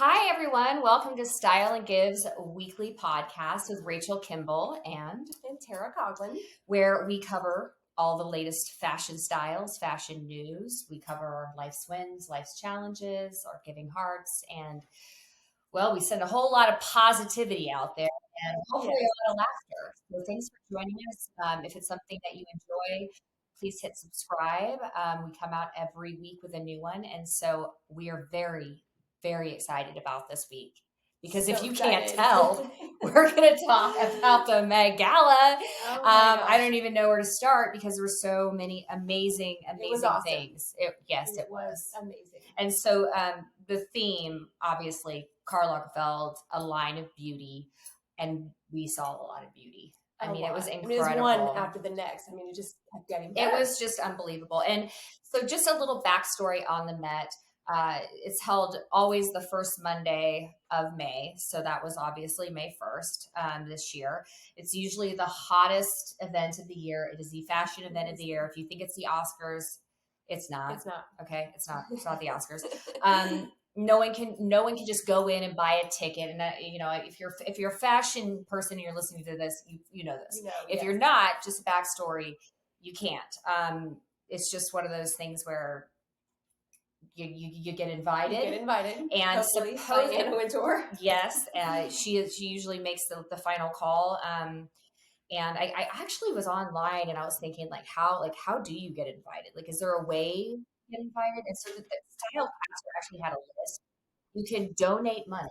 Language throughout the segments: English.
Hi, everyone. Welcome to Style and Gives weekly podcast with Rachel Kimball and Tara Coughlin, where we cover all the latest fashion styles, fashion news. We cover our life's wins, life's challenges, our giving hearts, and well, we send a whole lot of positivity out there and hopefully a lot of laughter. So thanks for joining us. If it's something that you enjoy, please hit subscribe. We come out every week with a new one. And so we are very, very excited about this week. Because if you can't tell, we're going to talk about the Met Gala. I don't even know where to start because there were so many amazing awesome. things. It was amazing. And so the theme, obviously, Karl Lagerfeld, a line of beauty, and we saw a lot of beauty. It was incredible. It was one after the next. It just kept getting better. It was just unbelievable. And so just a little backstory on the Met. It's held always the first Monday of May. So that was obviously May 1st this year. It's usually the hottest event of the year. It is the fashion event of the year. If you think it's the Oscars, it's not. It's not. Okay. It's not the Oscars. No one can just go in and buy a ticket. And if you're a fashion person and you're listening to this, you know this. If you're not, just backstory, you can't. It's just one of those things where you get invited. You get invited. And supposedly Anna Wintour. Yes, she usually makes the final call. And I actually was online and I was thinking how do you get invited? Is there a way to get invited? And so the style pastor actually had a list. You can donate money.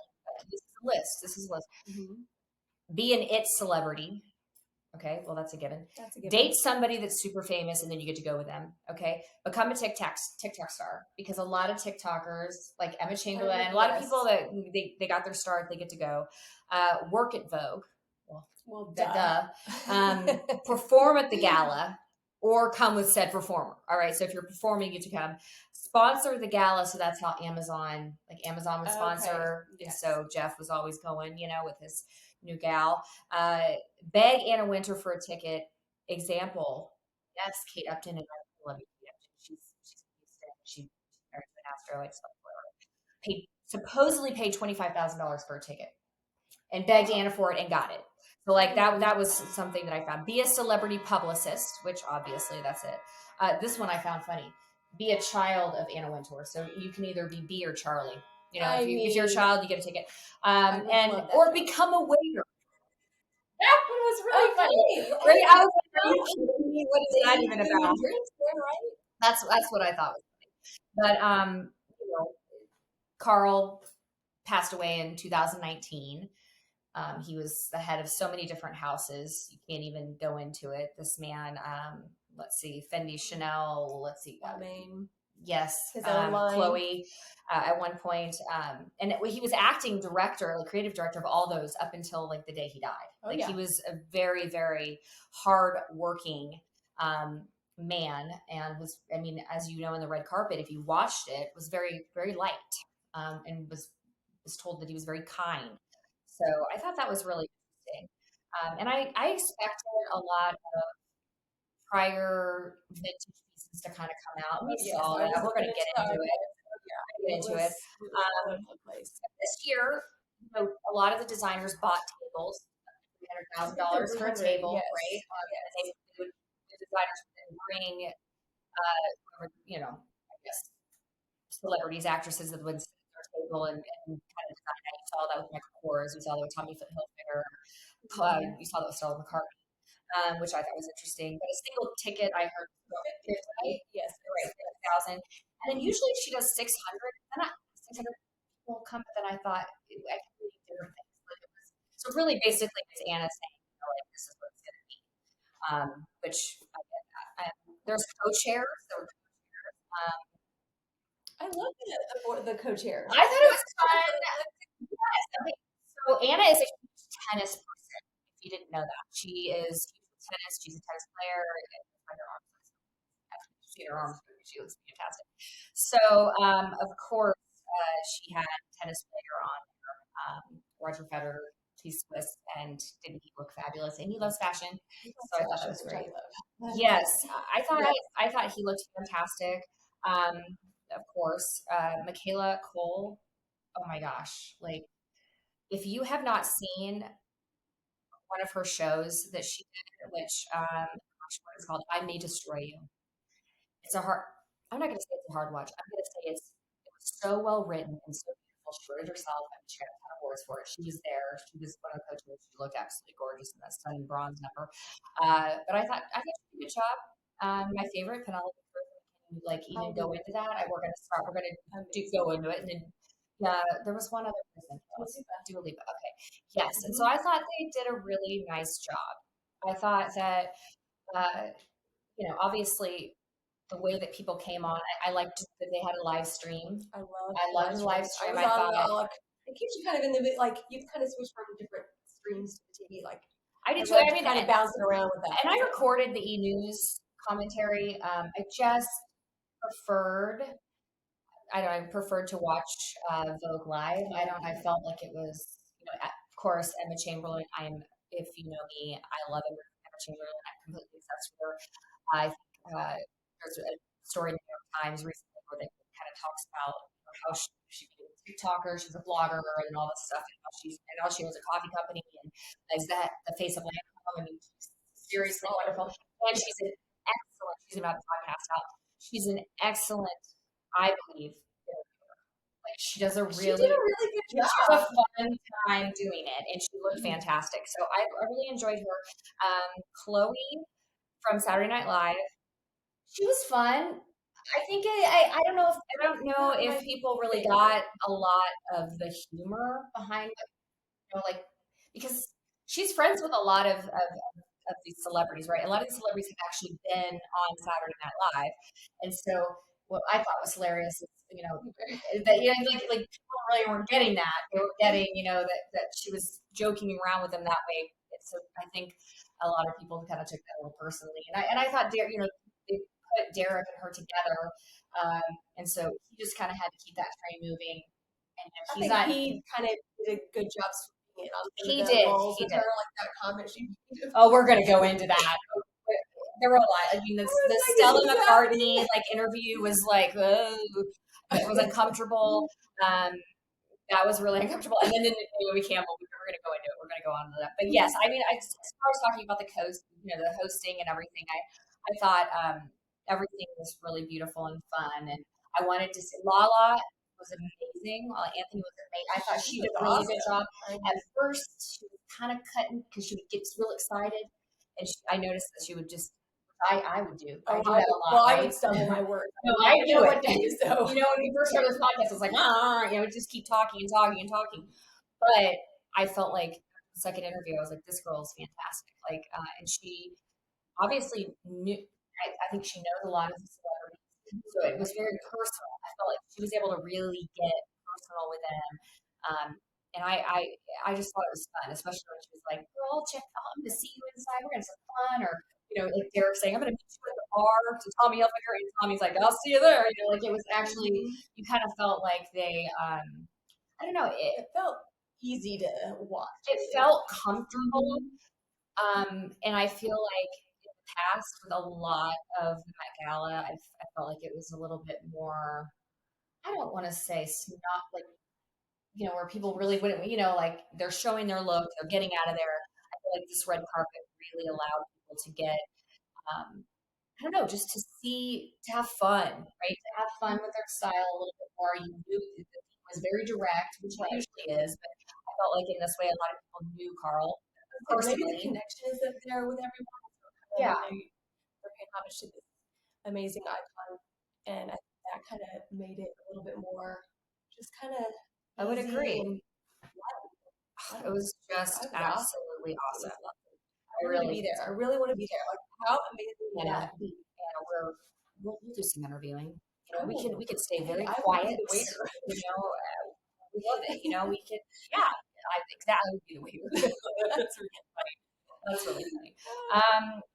This is a list. Mm-hmm. Be an it celebrity. Okay, well, that's a given. Date somebody that's super famous and then you get to go with them. Okay, become a TikTok star, because a lot of TikTokers, like Emma Chamberlain, a lot of people that they got their start, they get to go. Work at Vogue. Well, duh. Perform at the gala or come with said performer. All right, so if you're performing, you get to come. Sponsor the gala, so that's how Amazon would sponsor. Okay. Yes. So Jeff was always going, with his new gal. Beg Anna Wintour for a ticket. Example, yes, Kate Upton, and I love you, Kate Upton. She's married to an Astro. Supposedly paid $25,000 for a ticket and begged Anna for it and got it. So that was something that I found. Be a celebrity publicist, which obviously that's it. This one I found funny. Be a child of Anna Wintour. So you can either be B or Charlie. If you're a child, you get a ticket. Or become a waiter. That one was really funny. Right? I was like, are you kidding me? What is that even about? Right? That's what I thought was funny. But Karl passed away in 2019. He was the head of so many different houses. You can't even go into it. This man, let's see, Fendi, Chanel, let's see. Yes, his own line. Chloe at one point. And he was acting director, creative director of all those up until the day he died. He was a very, very hard working man, and was, as you know, in the red carpet, if you watched it, was very, very light, and was told that he was very kind. So I thought that was really interesting. And I expected a lot of prior vintage pieces to kind of come out. We saw that. We're going to get into it. This year, a lot of the designers bought tables, $300,000 for a table, right? The designers would bring, I guess, celebrities, actresses that would sit at their table and kind of design that. You saw that with Michael Kors. You saw that with Tommy Hilfiger. You saw that with Stella McCartney. Which I thought was interesting. But a single ticket I heard $50,000. Yes, right, $50,000. And then usually she does 600. And not 600 people come, but then I thought I could do different things. So really, basically, it's Anna saying, this is what it's going to be. Which I get that. There's co-chairs. I love the co-chairs. I thought it was fun. Yes. Okay. So Anna is a huge tennis person. If you didn't know that, she is tennis. She's a tennis player. See her arms. She looks fantastic. So, of course, she had a tennis player on her, Roger Federer. He's Swiss, and didn't he look fabulous? And he loves fashion, so I thought that was great. Yes, I thought he looked fantastic. Of course, Michaela, Coel. oh my gosh, like if you have not seen one of her shows that she did, which gosh, what is it called? I May Destroy You. It's a hard. I'm not going to say it's a hard watch. I'm going to say it was so well written and so beautiful. She wrote it herself. I mean, she got a ton of awards for it. She was there. She was one of the coaches. She looked absolutely gorgeous in that stunning bronze number. But I think she did a good job. My favorite Penelope Cruz, like even go into that. We're going to start. We're going to go into it, and then yeah, there was one other person. Dua Lipa. Okay, yes, and so I thought they did a really nice job. I thought that obviously the way that people came on. I liked that they had a live stream. I loved the live stream. I thought it keeps you kind of in the like you kind of switch from different streams to TV. Like I did too. I mean, kind of bouncing around with that. And I recorded the E News commentary. I just preferred. I preferred to watch Vogue live. I felt like it was, of course, Emma Chamberlain. If you know me, I love Emma Chamberlain. I'm completely obsessed with her. I think there's a story in the New York Times recently where they kind of talks about how she's a TikToker, she's a blogger, and all this stuff, and how she owns a coffee company and is that the face of Lagerfeld. I mean, she's seriously wonderful, and she's an excellent. She's about to podcast out. She's an excellent, I believe. Like she does she did a really good job. She has a fun time doing it, and she looked fantastic. So I really enjoyed her. Chloe from Saturday Night Live. She was fun. I think I don't know if people really got a lot of the humor behind it, like because she's friends with a lot of these celebrities, right? A lot of these celebrities have actually been on Saturday Night Live, and so what I thought was hilarious is that like people really weren't getting that. They were getting that she was joking around with them that way. So I think a lot of people kind of took that a little personally, and I thought they put Derek and her together, and so he just kind of had to keep that train moving. And he kind of did a good job swinging it on he did. He did. Her, like that comment she made. Oh, we're gonna go into that. There were a lot. I mean, the Stella McCartney interview was like, it was uncomfortable. That was really uncomfortable. And then Naomi Campbell, we're going to go into it. We're going to go on to that. But yes, I mean, as far as talking about the hosting and everything, I thought everything was really beautiful and fun. And I wanted to see Lala was amazing. Anthony was amazing. I thought she did a really good job. At first, she was kind of cutting because she would get real excited. And I noticed that she would just, I would do. I do that a lot. Well, I would stumble my words. No, I do it. So when you first started this podcast, I was like, just keep talking and talking and talking. But I felt like the second interview, I was like, this girl is fantastic. Like, and she obviously knew. I think she knows a lot of the celebrities, so it was very personal. I felt like she was able to really get personal with them. And I just thought it was fun, especially when she was like, "Girl, I'm going to see you inside. We're going to have some fun." Or like Derek saying, "I'm going to meet you at the bar." To Tommy Hilfiger, and Tommy's like, "I'll see you there." Like it was actually, you kind of felt like they, I don't know, it felt easy to watch. It felt comfortable, and I feel like in the past with a lot of the Met Gala, I felt like it was a little bit more. I don't want to say not like where people really wouldn't, like they're showing their look, they're getting out of there. I feel like this red carpet really allowed people to get, I don't know, just to have fun, right? To have fun with their style a little bit more. You knew that it was very direct, which it usually is, but I felt like in this way, a lot of people knew Karl personally. Maybe the connection is up there with everyone. Yeah. They're paying homage to this amazing icon, and I think that kind of made it a little bit more just kind of. I would agree. It was just absolutely awesome. I really be there. I really want to be there. Like how amazing would that be? We'll do some interviewing. We can stay very quiet. We love it. We could. Yeah, I think that would be the way. That's really funny. That's really funny.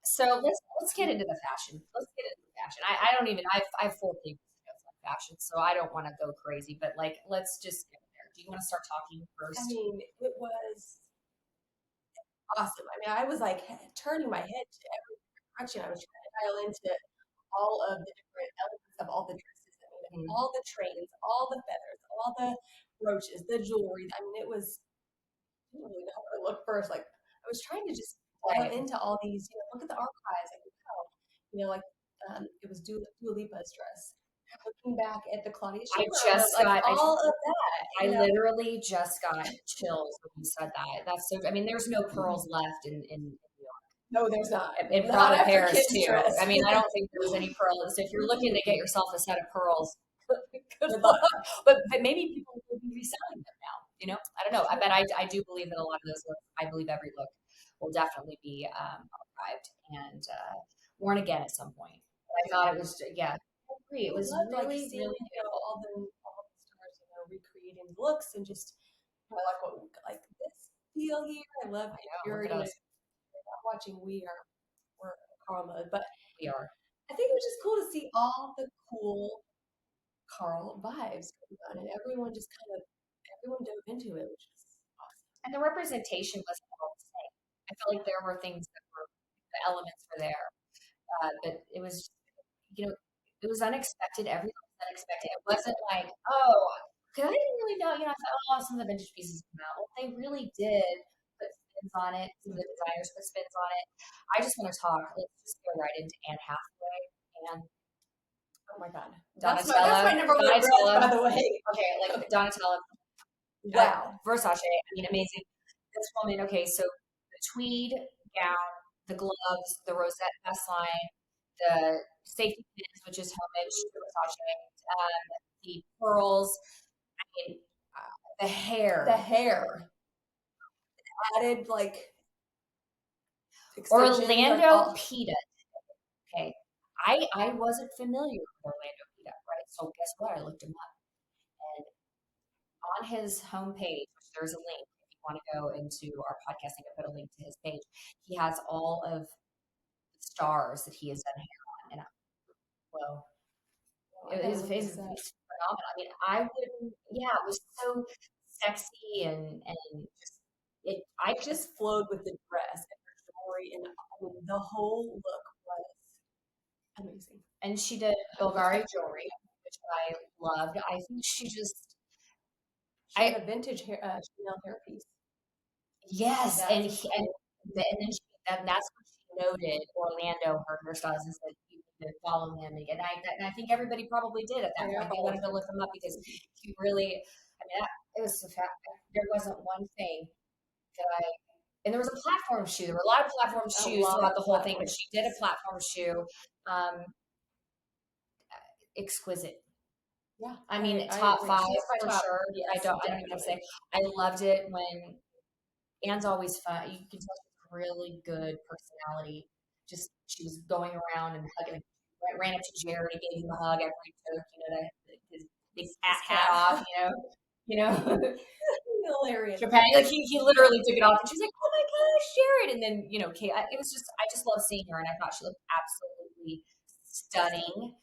So let's get into the fashion. Let's get into the fashion. I don't even. I have 4 papers to go for fashion, so I don't want to go crazy. But like, let's just get there. Do you want to start talking first? I mean, it was awesome. I mean, I was like turning my head to every direction. I was trying to dial into all of the different elements of all the dresses. I mean, all the trains, all the feathers, all the brooches, the jewelry. I mean, it was, I didn't really know where to look first. Like, I was trying to just delve Right. into all these, look at the archives. Like, wow, like, it was Dua Lipa's dress. Looking back at the Claudia I Schiffer album, just like got, all of that, I literally just got chills when you said that. That's so, I mean, there's no pearls left in New York. No, there's not. And Not probably after Paris Kim's too. dress. I mean, I don't think there's any pearls. If you're looking to get yourself a set of pearls, good Good luck. luck. But maybe people will be reselling them now. I don't know. But I do believe that a lot of those looks, I believe every look will definitely be archived and worn again at some point. But I thought it was, yeah, I agree. It was I loved, like, really, seeing, really beautiful. all the stars, recreating the looks and just, I like like this feel here. I love I if know. you're, Look at us. not watching, we're Karl mode, but We are. I think it was just cool to see all the cool Karl vibes going on, and everyone dove into it, which was awesome. And the representation wasn't all the same. I felt like there were things that were, the elements were there, but it was, it was unexpected. Everything was unexpected. It wasn't like, oh, because I didn't really know, I thought, oh, some of the vintage pieces come out. Well, they really did put spins on it. Some of the designers put spins on it. I just want to talk. Let's just go right into Anne Hathaway and Oh my god, that's Donatello. my number one dress, by the way. Okay, like Donatello. Wow, Versace. I mean, amazing. This woman. Okay, so the tweed gown, the gloves, the rosette vest line, the safety pins, which is homage to Versace, the pearls. I mean, the hair. the hair added like extensions, Orlando Pita. Okay, I wasn't familiar with Orlando Pita, right? So guess what? I looked him up, and on his homepage, which there's a link if you want to go into our podcast, I can put a link to his page. He has all of the stars that he has done hair on, and well, it was phenomenal. I mean, I wouldn't. Yeah, it was so sexy and just it. I just flowed with the dress and her jewelry, and I mean, the whole look was amazing. And she did Bulgari jewelry, which I loved. I think she just. She had a vintage Chanel hairpiece. Yes, and that's what she noted. Orlando, her hairstylist, and said you need to follow him, and I think everybody probably did at that point. They wanted to look him up because he really. I mean, it was so fast. There wasn't one thing that I. And there was a platform shoe. There were a lot of platform shoes throughout the whole thing, but she did a platform shoe. Exquisite. Yeah, I mean, top five for sure. Yes, I don't even have to say. I loved it when Anne's always fun. You can tell she's a really good personality. Just she was going around and hugging. Ran up to Jared and gave him a hug after he took, his big hat off. Hilarious. Japan, like he literally took it off, and she was like, "Oh my gosh, Jared!" And then Kate, it was just I just love seeing her, and I thought she looked absolutely stunning.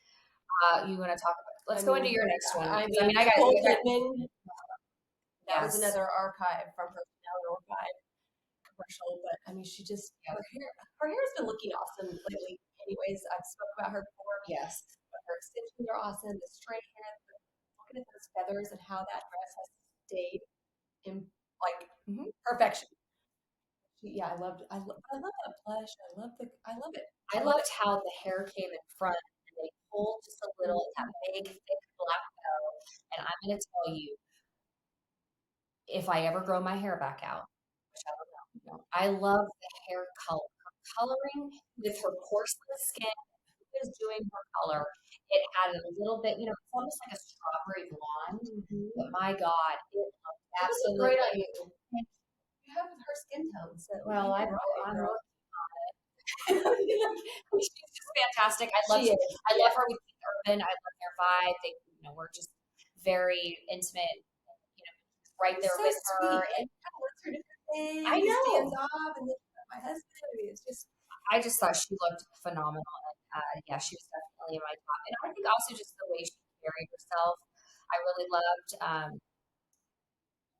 You want to talk about? Let's go into your next one. I got Fineman. That was another archive from her Chanel archive commercial, but I mean, she just her hair's been looking awesome lately. Anyways, I've spoke about her before. Yes, but her extensions are awesome. The straight hair, looking at those feathers and how that dress has stayed in perfection. Yeah, I love that blush. I love it. I loved how the hair came in front and they pulled just a little, that big, thick black bow. And I'm going to tell you, if I ever grow my hair back out, which I don't know, I love the hair color. Her coloring with her porcelain skin, who is doing her color, it added a little bit, it's almost like a strawberry blonde. But my God, it looked absolutely great on you. You have her skin tone. So well, I'm working on it. She's just fantastic. I love her with Keith Urban. I love their vibe. They, we're just very intimate. Right there with her. And kind of lets her do her thing. I know. Stands off, and then my husband. I mean, it's just. I just thought she looked phenomenal. And, yeah, she was definitely in my top. And I think also just the way she carried herself, I really loved.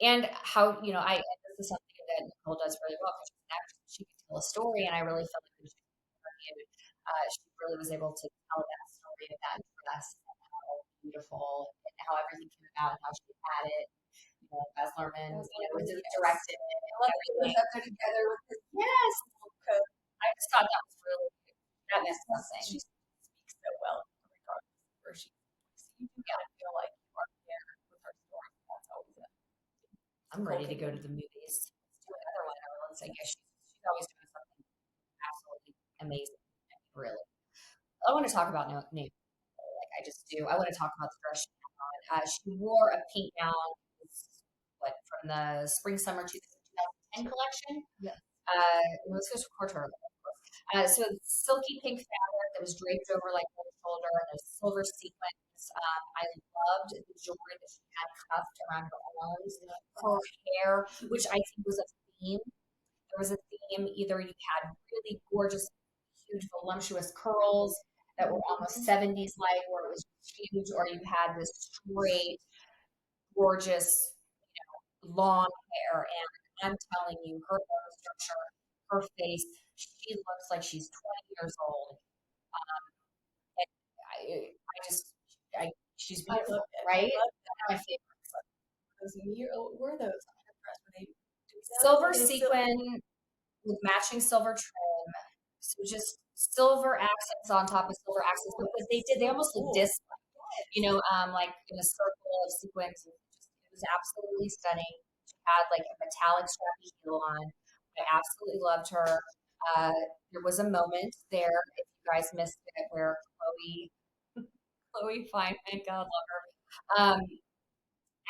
And how this is something that Nicole does really well because she's an actress. She could tell a story, and I really felt like when she interviewed, she really was able to tell that story of that dress and how beautiful and how everything came about and how she had it. Kellerman, was directed it I and love that he was everything. up there together with his Yes, coat. I just thought that was really that meant something. She speaks so well, regardless of where she is. You do kind of feel like you are there with her story. That's always a I'm ready to go to the movies. Let's do another one. I guess she's always doing something absolutely amazing. Really, I want to talk about Naomi. Like I just do. I want to talk about the dress she had on. She wore a pink gown, what from the spring summer 2010 collection. yes. It was just couture, of course. So it's silky pink fabric that was draped over like one shoulder and a silver sequins. I loved the jewelry that she had cuffed around her arms. Her hair, which I think was a theme. There was a theme. Either you had really gorgeous, huge, voluptuous curls that were almost 70s like, where it was huge, or you had this straight, gorgeous, long hair. And I'm telling you, her bone structure, her face, she looks like she's 20 years old. And I just, she's I beautiful, love it. right? I love One of my favorites. those were those on her dress where they do that? Silver And sequin with matching silver trim. So just silver accents on top of silver accents. But what they did, they almost looked disc, like in a circle of sequins. It was absolutely stunning. She had like a metallic strappy heel on. I absolutely loved her. There was a moment there, if you guys missed it, where Chloe Fineman, God love her,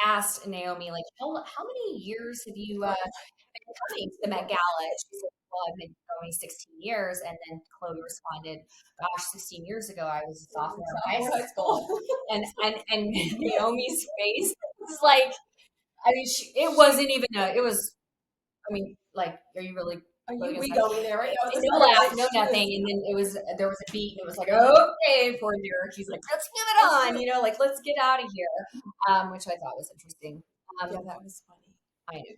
asked Naomi, like, how many years have you been coming to the Met Gala? She said, well, I've been going 16 years. And then Chloe responded, gosh, 16 years ago, I was a sophomore in high school. And Naomi's face was like, I mean, it wasn't even it was, I mean, like, are you really? are you we going there right now? No laugh, no nothing. And then there was a beat and it was like, okay, poor Derek. He's like, let's move it on, like, let's get out of here. Which I thought was interesting. Yeah, that was funny.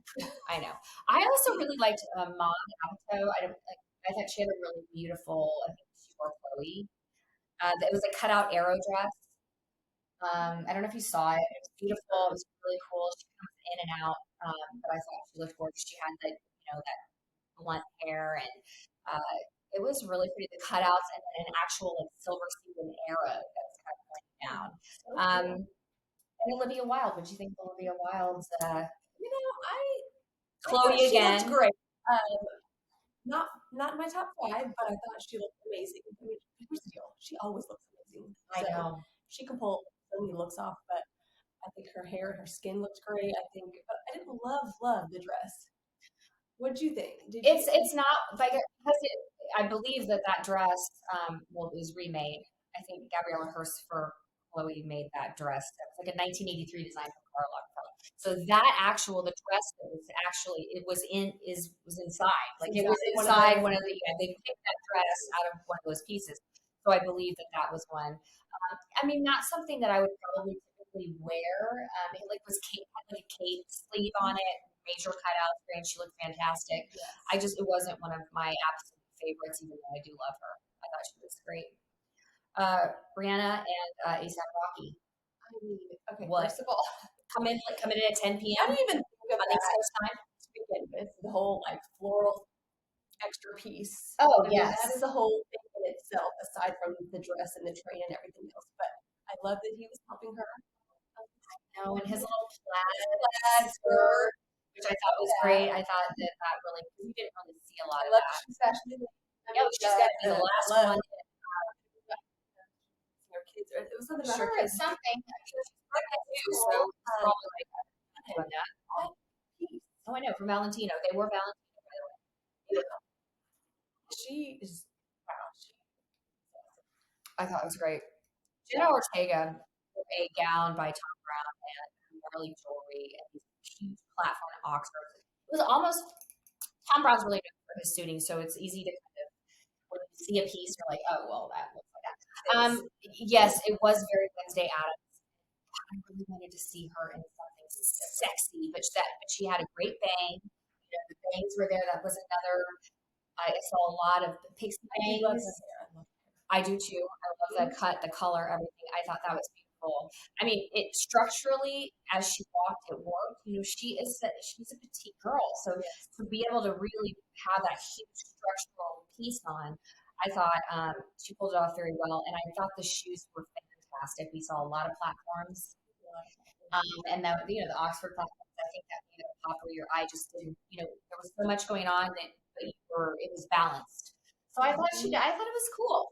I know. I also really liked Mom Apatow. I thought she had a really beautiful, I think she wore Chloe. It was a cutout arrow dress. I don't know if you saw it. It was beautiful. It was really cool. She comes in and out. But I thought she looked gorgeous. She had that blunt hair and it was really pretty. The cutouts and then an actual like silver sequin arrow that was kind of going down. And Olivia Wilde. What do you think of Olivia Wilde's? Chloe she again. looked great. Not in my top 5, but I thought she looked amazing. I mean, here's the deal: she always looks amazing. I know she can pull so many looks off, but I think her hair and her skin looked great. But I didn't love the dress. What did you think? It's not like because I believe that dress was remade. I think Gabriella Hearst for Chloe made that dress. It was like a 1983 design from Karl Lagerfeld. So the dress that was actually was inside. Like it was inside one of the they picked that dress out of one of those pieces. So I believe that was one. I mean, not something that I would probably typically wear. It had like a cape sleeve on it, major cutouts, and she looked fantastic. Yes. It wasn't one of my absolute favorites, even though I do love her. I thought she was great. Rihanna and A$AP Rocky. I mean, okay. What? First of all, coming in at 10 p.m. I didn't even think of on that East Coast time to begin with. The whole like floral extra piece. Oh, yes. That is a whole thing in itself, aside from the dress and the train and everything else. But I love that he was helping her. No, and his little plaid skirt, which I thought was great. I thought that really, because you didn't really see a lot of that. She's fashionable. Yeah, she's got to be the last one. Her kids, or it was something about her kids. It's something. She's pregnant too, so it's probably like doing that. Oh, I know, from Valentino. They wore Valentino, by the way. She is, wow. I thought it was great. Jenna Ortega wore a gown by Tom Brown and Marley jewelry and these huge platform Oxfords. It was almost, Tom Brown's really good for his suiting, so it's easy to kind of, when you see a piece, you're like, oh, well, that looks like that. Yes, it was very Wednesday Addams. I really wanted to see her in something sexy, but she had a great bang. The bangs were there. That was another. I saw a lot of pixie bangs. I do too. I love the cut, the color, everything. I thought that was beautiful. I mean, it structurally, as she walked, it worked. she's a petite girl, so Yes. to be able to really have that huge structural piece on, I thought she pulled it off very well, and I thought the shoes were fantastic. We saw a lot of platforms, and that the Oxford platforms. I think that made it pop where your eye just didn't. There was so much going on that, but it was balanced. So I thought it was cool.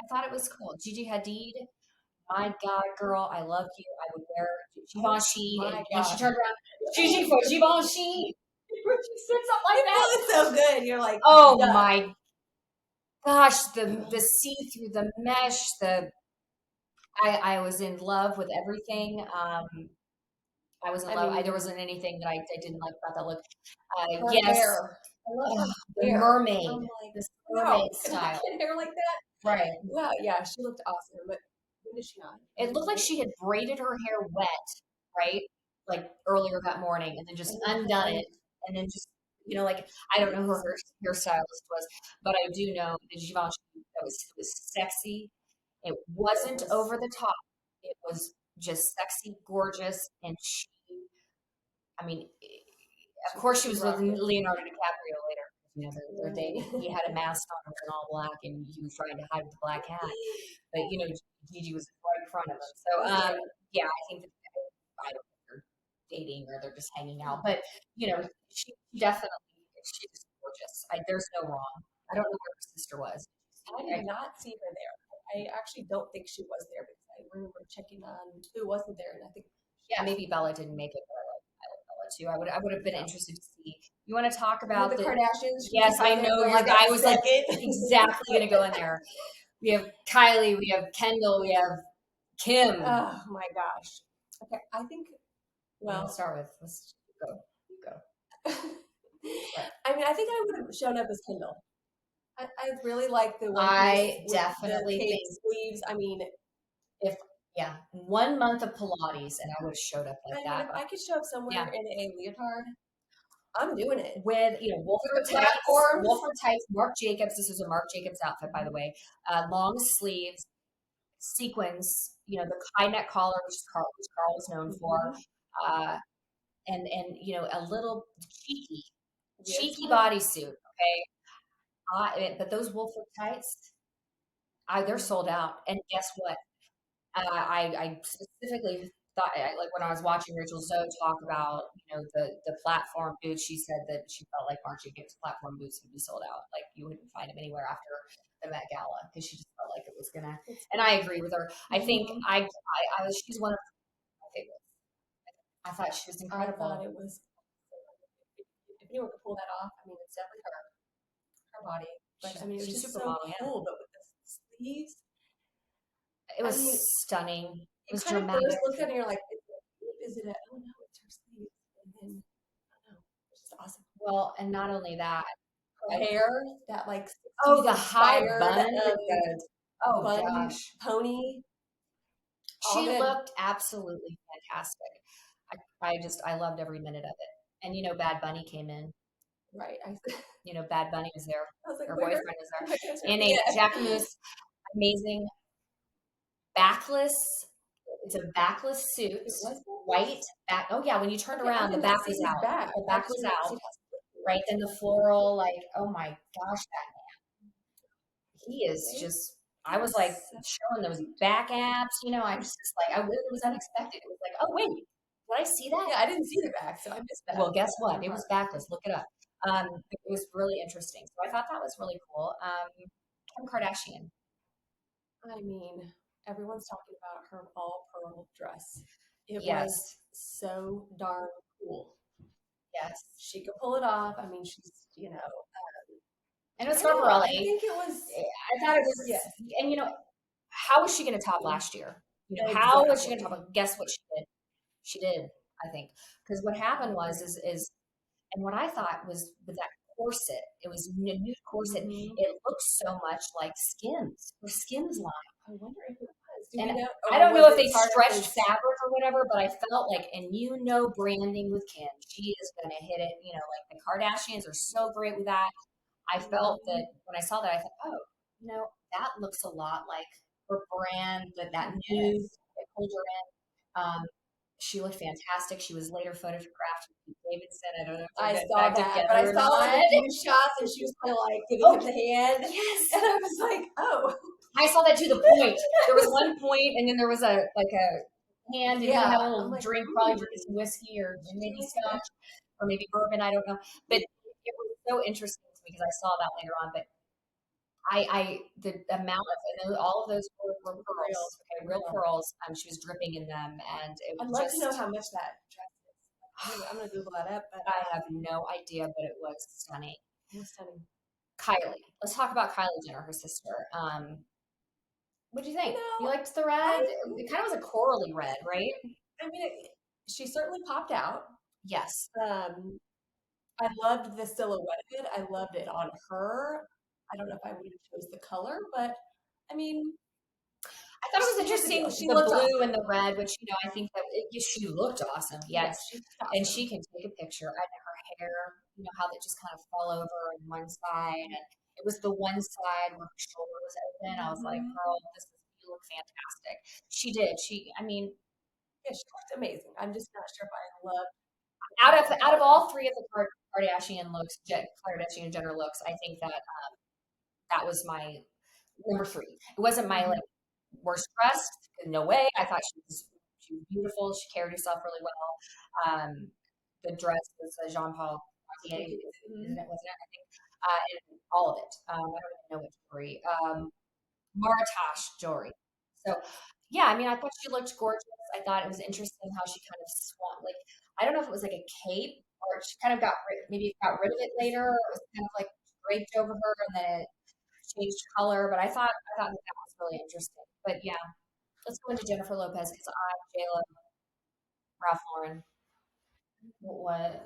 I thought it was cool. Gigi Hadid, my God, girl, I love you. I would wear Givenchy, and My when she God. turned around, Gigi for Givenchy. She said something like It that. was so good. You're like, Oh duh. my gosh, the see through the mesh, I was in love with everything. I was in I love. mean, There wasn't anything that I didn't like about that look. her Yes, hair. I love her the hair. mermaid, I'm like, this wow, mermaid can I style, get hair like that? right? Wow, yeah, she looked awesome. But when did she not? It looked like she had braided her hair wet, right? Like earlier that morning, and then just undone it, and then just like I don't know who her hairstylist was, but I do know that Givenchy it was sexy. It wasn't over the top. It was just sexy, gorgeous, and I mean, of course, she was with Leonardo DiCaprio later. They're dating. He had a mask on, it was in all black, and he was trying to hide with the black hat. But Gigi was right in front of him. So yeah, I think that I don't know if they're dating or they're just hanging out. But she definitely she's gorgeous. There's no wrong. I don't know where her sister was. I did not see her there. I actually don't think she was there because I remember checking on who wasn't there, and I think maybe Bella didn't make it, but I like Bella too. I would have been interested to see. You want to talk about the Kardashians? Yes, I know your guy was like exactly going to go in there. We have Kylie, we have Kendall, we have Kim. Oh my gosh. Okay, I think. Well, start with let's go. I mean, I think I would have shown up as Kendall. I really like the one. I definitely think sleeves. I mean, if 1 month of Pilates and I would have showed up like that. If I could show up somewhere in a leotard, I'm doing it. With Wolford tights, Marc Jacobs. This was a Marc Jacobs outfit, by the way. Long sleeves, sequins. The high neck collar, which Karl was known for. And a little cheeky bodysuit. Okay, but those Wolford tights, they're sold out. And guess what? I specifically thought, like when I was watching Rachel Zoe talk about the platform boots, she said that she felt like Marc Jacobs platform boots would be sold out. Like you wouldn't find them anywhere after the Met Gala because she just felt like it was gonna. And I agree with her. I think she's one of my favorites. I thought she was incredible. I thought it was. If anyone could pull that off, I mean, it's definitely her body. But I mean, it was just so cool. But with the sleeves, it was stunning. It was dramatic. dramatic. First look at it, you're like, is it oh no, it's her sleeves. And then, I don't know, it's just awesome. Well, and not only that, her hair, that like the high bun. Oh gosh, pony. She looked absolutely fantastic. I loved every minute of it. And Bad Bunny came in. Right. Bad Bunny was there. Like, her boyfriend was there. In a Jacquemus amazing backless. It's a backless suit, white back. Oh yeah, when you turned around, the back was out. The back was out. Right, then the floral, like, oh my gosh, that man. He is just. I was like showing those back abs. I was just like, it was unexpected. It was like, oh wait, did I see that? Yeah, I didn't see the back, so I missed that. Well, guess what? It was backless. Look it up. It was really interesting. So I thought that was really cool. Kim Kardashian. I mean, everyone's talking about her all pearl dress. It was so darn cool. Yes, she could pull it off. I mean, she's and it was Scarparelli. I think it was. I thought it was. Yes. And how was she going to top last year? How was she going to top? Guess what she did? She did. I think because what happened was and what I thought was with that corset, it was a nude corset. Mm-hmm. It looked so much like Skims or Skims line. I wonder if it was. And I don't know if they stretched fabric or whatever, but I felt like, and branding with Kim, she is going to hit it. Like the Kardashians are so great with that. I felt that when I saw that, I thought, oh, that looks a lot like her brand, that nude that pulled her in. She looked fantastic. She was later photographed with Pete Davidson. I don't know if I they've been saw back that, but I together or saw like not. a few shots, and she was kind of like giving Oh, him the hand, yes. and I was like, oh. I saw that to the point. There was one point, and then there was a hand, and he had a little like, drink, probably drinking some whiskey or maybe scotch or maybe bourbon. I don't know, but it was so interesting to me because I saw that later on. But the amount of and all of those were pearls, okay, real pearls. She was dripping in them, and it I'd was love just. to know how much that dress is. I'm gonna Google that up. But I have no idea, but it was stunning. it was stunning. Kylie, let's talk about Kylie Jenner, her sister. What do you think? You liked the red? It kind of was a corally red, right? I mean, she certainly popped out. Yes. I loved the silhouette of it. I loved it on her. I don't know if I would have chose the color, but I mean, I thought it was interesting. She the looked blue awesome. and the red, which I think that she looked awesome. Yes, awesome. And she can take a picture. I know her hair, how that just kind of fell over on one side, and it was the one side where her shoulder was open. I was like, girl, you look fantastic. She did. I mean, yeah, she looked amazing. I'm just not sure if I loved. Out of all three of the Kardashian looks, Kardashian Jenner looks, I think that that was my number 3. It wasn't my worst dressed. No way. I thought she was beautiful. She carried herself really well. The dress was a Jean Paul Gaultier, wasn't it? I think, and all of it. I don't even know what jewelry. Maritash jewelry. So, yeah, I mean, I thought she looked gorgeous. I thought it was interesting how she kind of swung. Like, I don't know if it was like a cape or she kind of got rid of it later. Or it was kind of like draped over her and then it changed color. But I thought that was really interesting. But yeah, let's go into Jennifer Lopez because I'm J-Lo, Ralph Lauren. What?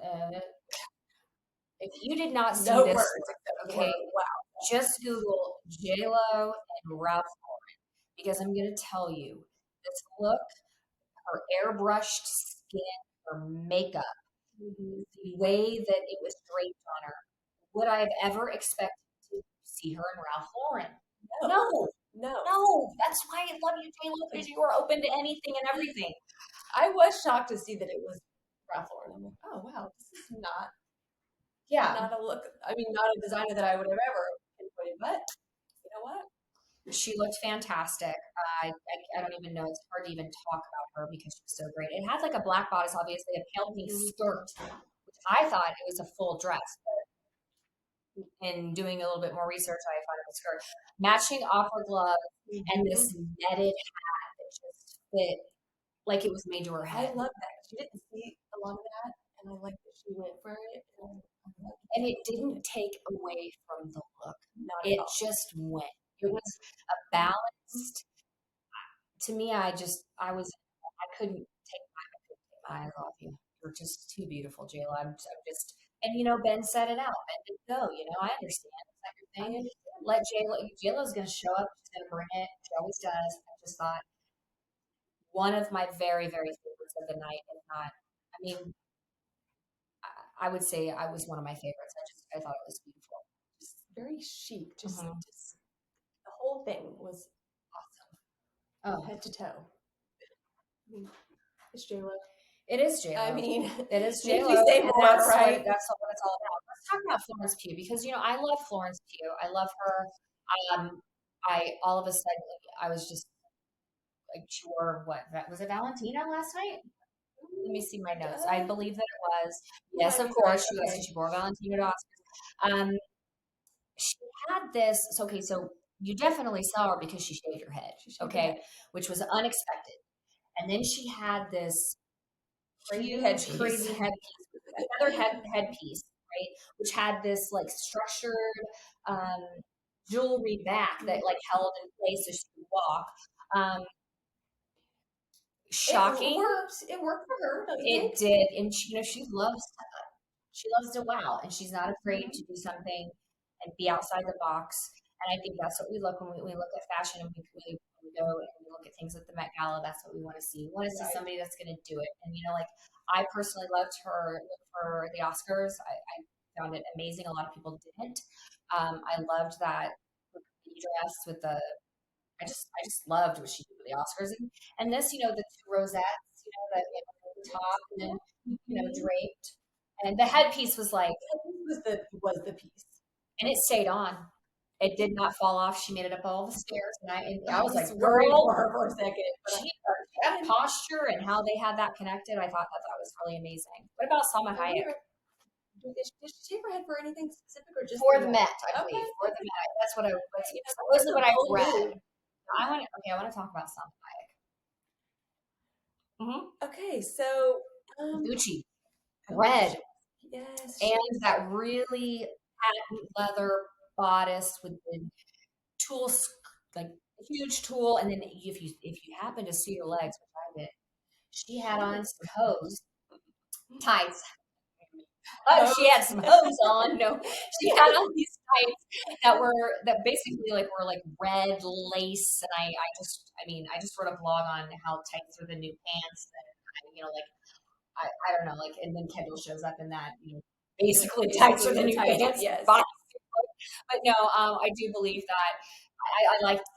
If you did not see no this words, look, okay, wow. Just Google J-Lo and Ralph Lauren because I'm going to tell you this look, her airbrushed skin, her makeup, the way that it was draped on her. Would I have ever expected to see her in Ralph Lauren? No. That's why I love you, J-Lo, because you are open to anything and everything. I was shocked to see that it was Ralph Lauren. I'm like, oh wow, this is not a look. I mean, not a designer that I would have ever pinpointed, but you know what? She looked fantastic. I don't even know. It's hard to even talk about her because she's so great. It had like a black bodice, obviously, a pale pink skirt, which I thought it was a full dress. But in doing a little bit more research, I found it was skirt. Matching opera gloves and this netted hat that just fit like it was made to her head. I love that. She didn't see a lot of that, and I like that she went for it. And it didn't take away from the look. It just went. It was a balanced. To me, I couldn't take my eyes off you. You're just too beautiful, Jayla. I'm just, and Ben said it out. Ben did go. I understand. It's not your thing. Let Jayla's going to show up. She's going to bring it. She always does. I just thought one of my very, very favorites of the night. If not, I mean, I would say I was one of my favorites. I thought it was beautiful. Just very chic. Just the whole thing was awesome. Head to toe. I mean, it's J-Lo. It is J-Lo. I mean, it is J-Lo. Say more, right? That's what it's all about. Let's talk about Florence Pugh because I love Florence Pugh. I love her. I all of a sudden I was just like she wore what was it Valentina last night? Let me see my notes. I believe that it was. Yes, of course she was. She wore Valentina to Oscars. She had this. So you definitely saw her because she shaved her head. Which was unexpected. And then she had this crazy headpiece, another headpiece, right? Which had this like structured jewelry back that like held in place as she would walk. Shocking. It worked for her. It did, and she loves to wow, and she's not afraid to do something and be outside the box. And I think that's what we look when we look at fashion and we go and we look at things at the Met Gala. That's what we want to see. We want to see somebody that's going to do it. And like I personally loved her look for the Oscars. I found it amazing. A lot of people didn't. I loved that dress with the. I just loved what she did with the Oscars and this. The two rosettes. That top and then, draped. And the headpiece was like, was the piece. And it stayed on. It did not fall off. She made it up all the stairs, and I was like, worried girl, for her for a second. that posture and how they had that connected, I thought that was really amazing. What about Salma Hayek? Did she shave her head for anything specific or just for the Met? I believe for the Met. That's what mostly what I read. I want to talk about Salma Hayek. Okay, so Gucci, red, yes, and that really patent leather bodice with the tools, like a huge tool, and then if you happen to see her legs, which I did, she had on some hose tights. Oh, she had some hose on. No, she had on these tights that basically were like red lace, and I just wrote a blog on how tights are the new pants, and I don't know, like, and then Kendall shows up in that, basically tights are the new pants. Yes. But no, I do believe that I liked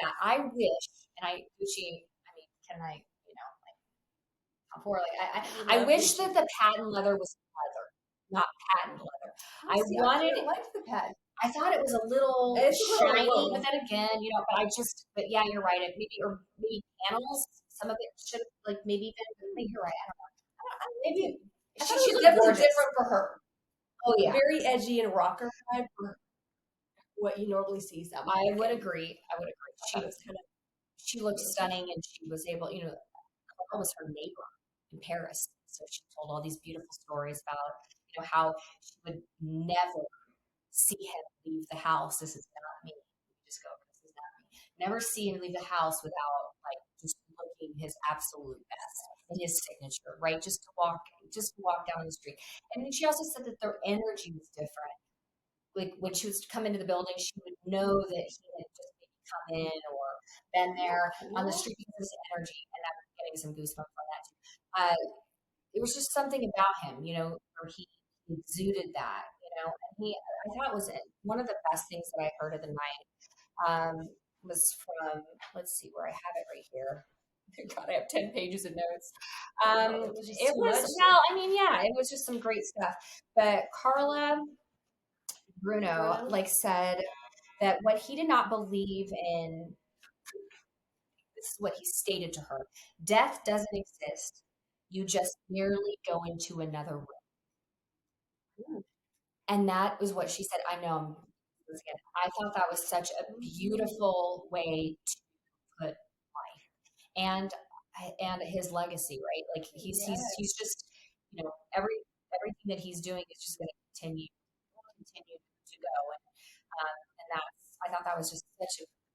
that. I wish, and Gucci, can I, I wish that the patent leather was leather, not patent leather. I liked the patent. I thought it was a little shiny, but then again, but yeah, you're right. Maybe panels. Some of it should maybe you're right. I don't know. Maybe she looked definitely different for her. Oh yeah, very edgy and rocker vibe for what you normally see. I would agree. She looked stunning, and she was able. Carl was her neighbor in Paris, so she told all these beautiful stories about how she would never see him leave the house. This is not me. Just go. This is not me. Never see him leave the house without just looking his absolute best and his signature, right? Just to walk down the street. And then she also said that their energy was different. Like when she was to come into the building, she would know that he had just maybe come in or been there on the street because of his energy, and I'm getting some goosebumps on that too. It was just something about him, where he exuded that, and I thought it was one of the best things that I heard of the night. Was from, let's see where I have it right here. God, I have 10 pages of notes. It was just some great stuff. But Carla Bruno said that what he did not believe in, this is what he stated to her: death doesn't exist. You just merely go into another room. And that was what she said. I know. I thought that was such a beautiful way to put life and his legacy, right? Like he's just, everything that he's doing is just going to continue to go. And I thought that was just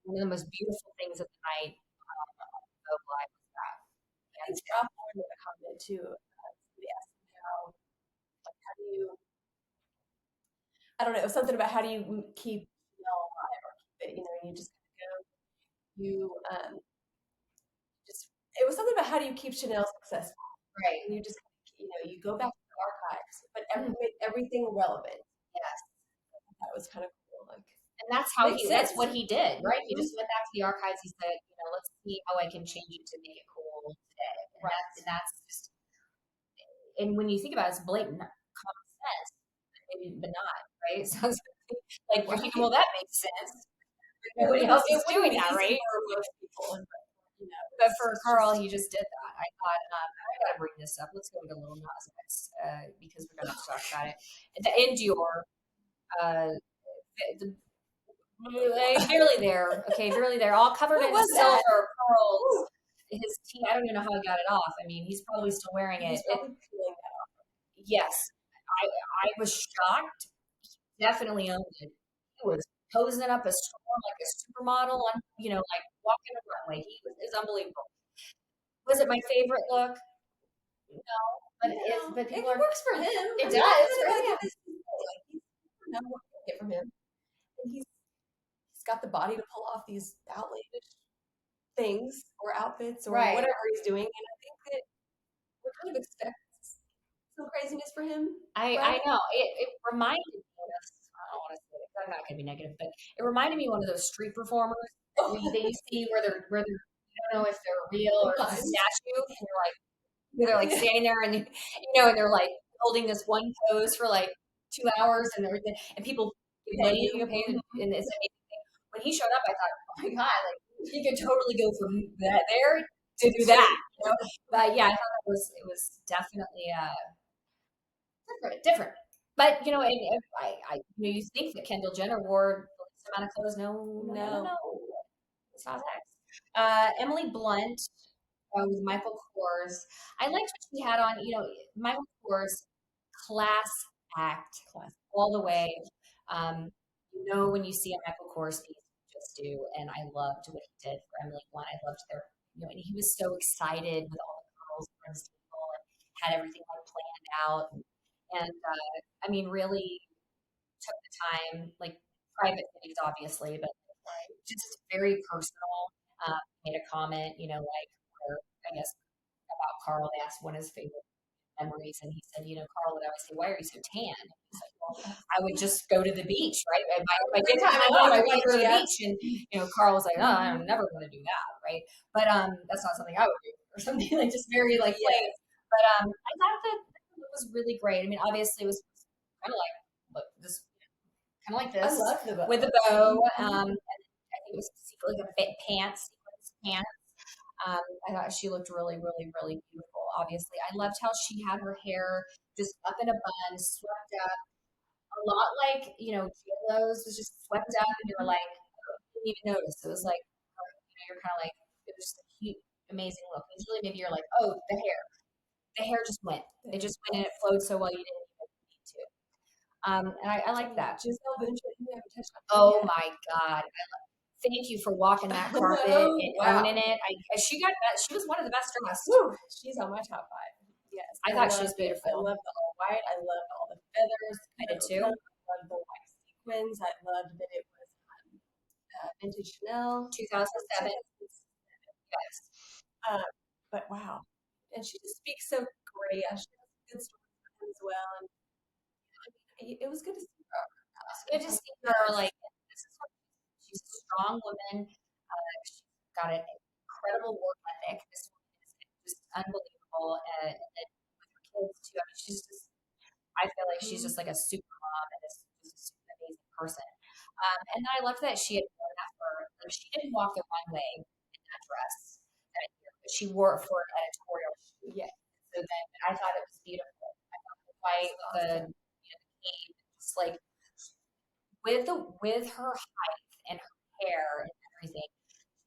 one of the most beautiful things of the night. Vogue Live was that. I think Scott made a comment too. Somebody asked him how do you, I don't know, it was something about how do you keep alive or keep it, you just go, it was something about how do you keep Chanel successful, right? And you just, you go back to the archives, but make everything relevant. Yes. That was kind of cool. And that's what he did, right? He just went back to the archives. He said, let's see how I can change it to make it cool today. And that's just, and when you think about it, it's blatant common sense, but not, right? So it's you're thinking, well, that makes sense. But nobody else is doing that, right? For most people, but for Karl, he just did that. I thought, I gotta bring this up. Let's go to Little Nas X, because we're gonna talk about it. And Dior, barely there. Okay, barely there. All covered in silver pearls. His teeth. I don't even know how he got it off. He's probably still wearing it. Yes, I was shocked. He definitely owned it. He was posing up a storm like a supermodel on, walking the runway. It was unbelievable. Was it my favorite look? No, but it works for him. It does. Get from him. And he's got the body to pull off these outlandish things or outfits or whatever he's doing, and I think that we kind of expect some craziness for him. I know. It reminded me of, I don't want to say it, I'm not going to be negative, but it reminded me of one of those street performers that you see where they're you don't know if they're real or it's a statue, and you're like, They're like standing there and and they're like holding this one pose for like 2 hours and everything, and people give money to get paid, and it's amazing. When he showed up, I thought, oh my god, like he could totally go from that there to do that, But yeah, I thought it was definitely different. But and you think that Kendall Jenner wore the least amount of clothes? No, no, no, no, No. no. It's not sex. Emily Blunt with Michael Kors. I liked what she had on. Michael Kors, class act, Class. all the way. Um, when you see a Michael Kors piece, you just do. And I loved what he did for Emily Blunt. I loved and he was so excited with all the girls around his table and had everything like planned out. And I mean, really took the time, like private things, obviously, but just very personal. Made a comment, like where I guess about Karl. They asked one of his favorite memories, and he said, Karl would always say, "Why are you so tan?" And he's like, "Well, I would just go to the beach, right? By different time I would go to the beach." And Karl was like, "Oh, I'm never going to do that, right?" But that's not something I would do, or something like just very like plain. But I thought that it was really great. I mean, obviously, it was kind of like this, kind of like this. I love the bow. With the bow. And I think it was like a fit pants, sequence pants. I thought she looked really, really, really beautiful. Obviously, I loved how she had her hair just up in a bun, swept up, a lot like J-Lo's was just swept up, and you were like, you didn't even notice. It was like, you're kind of like, it was just a cute, amazing look. Usually, maybe you're like, oh, the hair just went. It just went and it flowed so well you didn't even need to. And I like that. Giselle Bündchen, you haven't touched on. Oh my God. Thank you for walking that carpet and owning it. She was one of the best dressed. Woo, she's on my top 5. Yes. I thought she was beautiful. I love the all white. I loved all the feathers. I did too. I loved the white sequins. I loved that it was vintage Chanel. 2007. Yes. But wow. And she just speaks so great. She has good stories as well. And it was good to see her. It's good to see her. Like, this is what she's a strong woman. She's got an incredible work ethic. This woman is just unbelievable. And with her kids too. I mean, I feel like she's just like a super mom and just an amazing person. And I love that she had worn that for, like, she didn't walk the runway in that dress that year, but she wore it for an editorial shoot. Yeah. So then I thought it was beautiful. I thought the white, the cape, just like with her height and her hair and everything,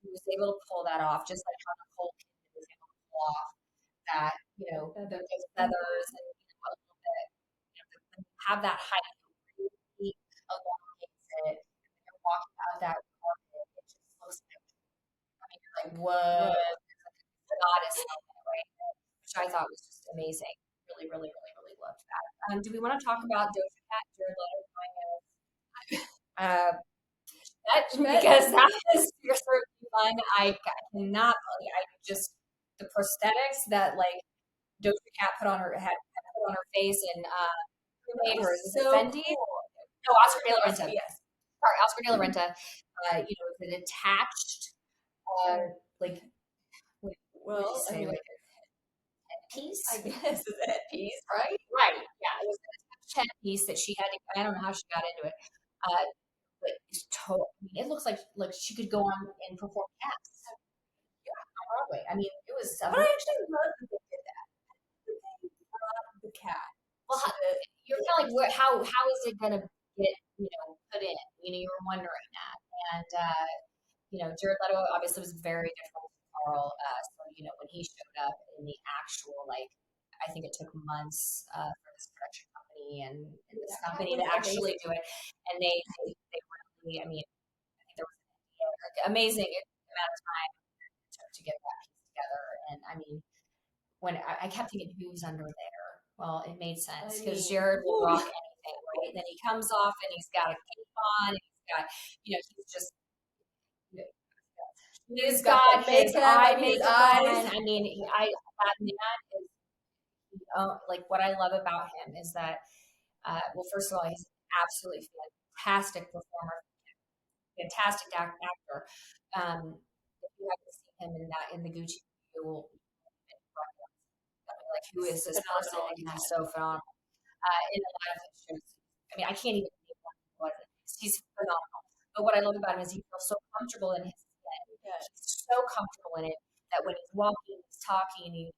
she was able to pull that off, just like how Nicole Kidman was able to pull off that, those feathers and a little bit, have that height, really elongates it. And you're walking out that carpet, it just looks like, I mean, you're like, whoa, the goddess moment right there, which I thought was just amazing. Really, really, really, really loved that. Do we want to talk about Doja Cat, Jared Leto, because that was seriously fun. I cannot believe the prosthetics that like Doja Cat put on her face and who made her? Is it Fendi? Cool. No, Oscar De La Renta. Yes. Sorry, Oscar De La Renta. An attached like well, I mean, like a piece. I guess is a piece, right? Right. Yeah, it was an attached headpiece that she had. I don't know how she got into it. But it's it looks like she could go on and perform cats. Yeah, on Broadway. I mean, it was. But I actually love that they did that. They brought the cat. Well, you're kind of like, how is it going to get put in? You were wondering that, and Jared Leto obviously was very different from Karl. So when he showed up in the actual I think it took months for this production company and this company to actually do it, and they really, I mean, I think there was an amazing amount of time it took to get that piece together, and I mean, when I kept thinking who's under there. Well, it made sense because Jared will rock anything, right? And then he comes off and he's got a cape on, and he's got, he's just, he's got his makeup on. I mean, that man is, like, what I love about him is that, well, first of all, he's an absolutely fantastic performer, fantastic actor. If you haven't seen him in the Gucci, you will. like, who is this person? Phenomenal. And he's so phenomenal. In a lot of his shows, I mean, I can't even name one who wasn't. He's phenomenal. But what I love about him is he feels so comfortable in his skin. Yes. He's so comfortable in it that when he's walking, he's talking, you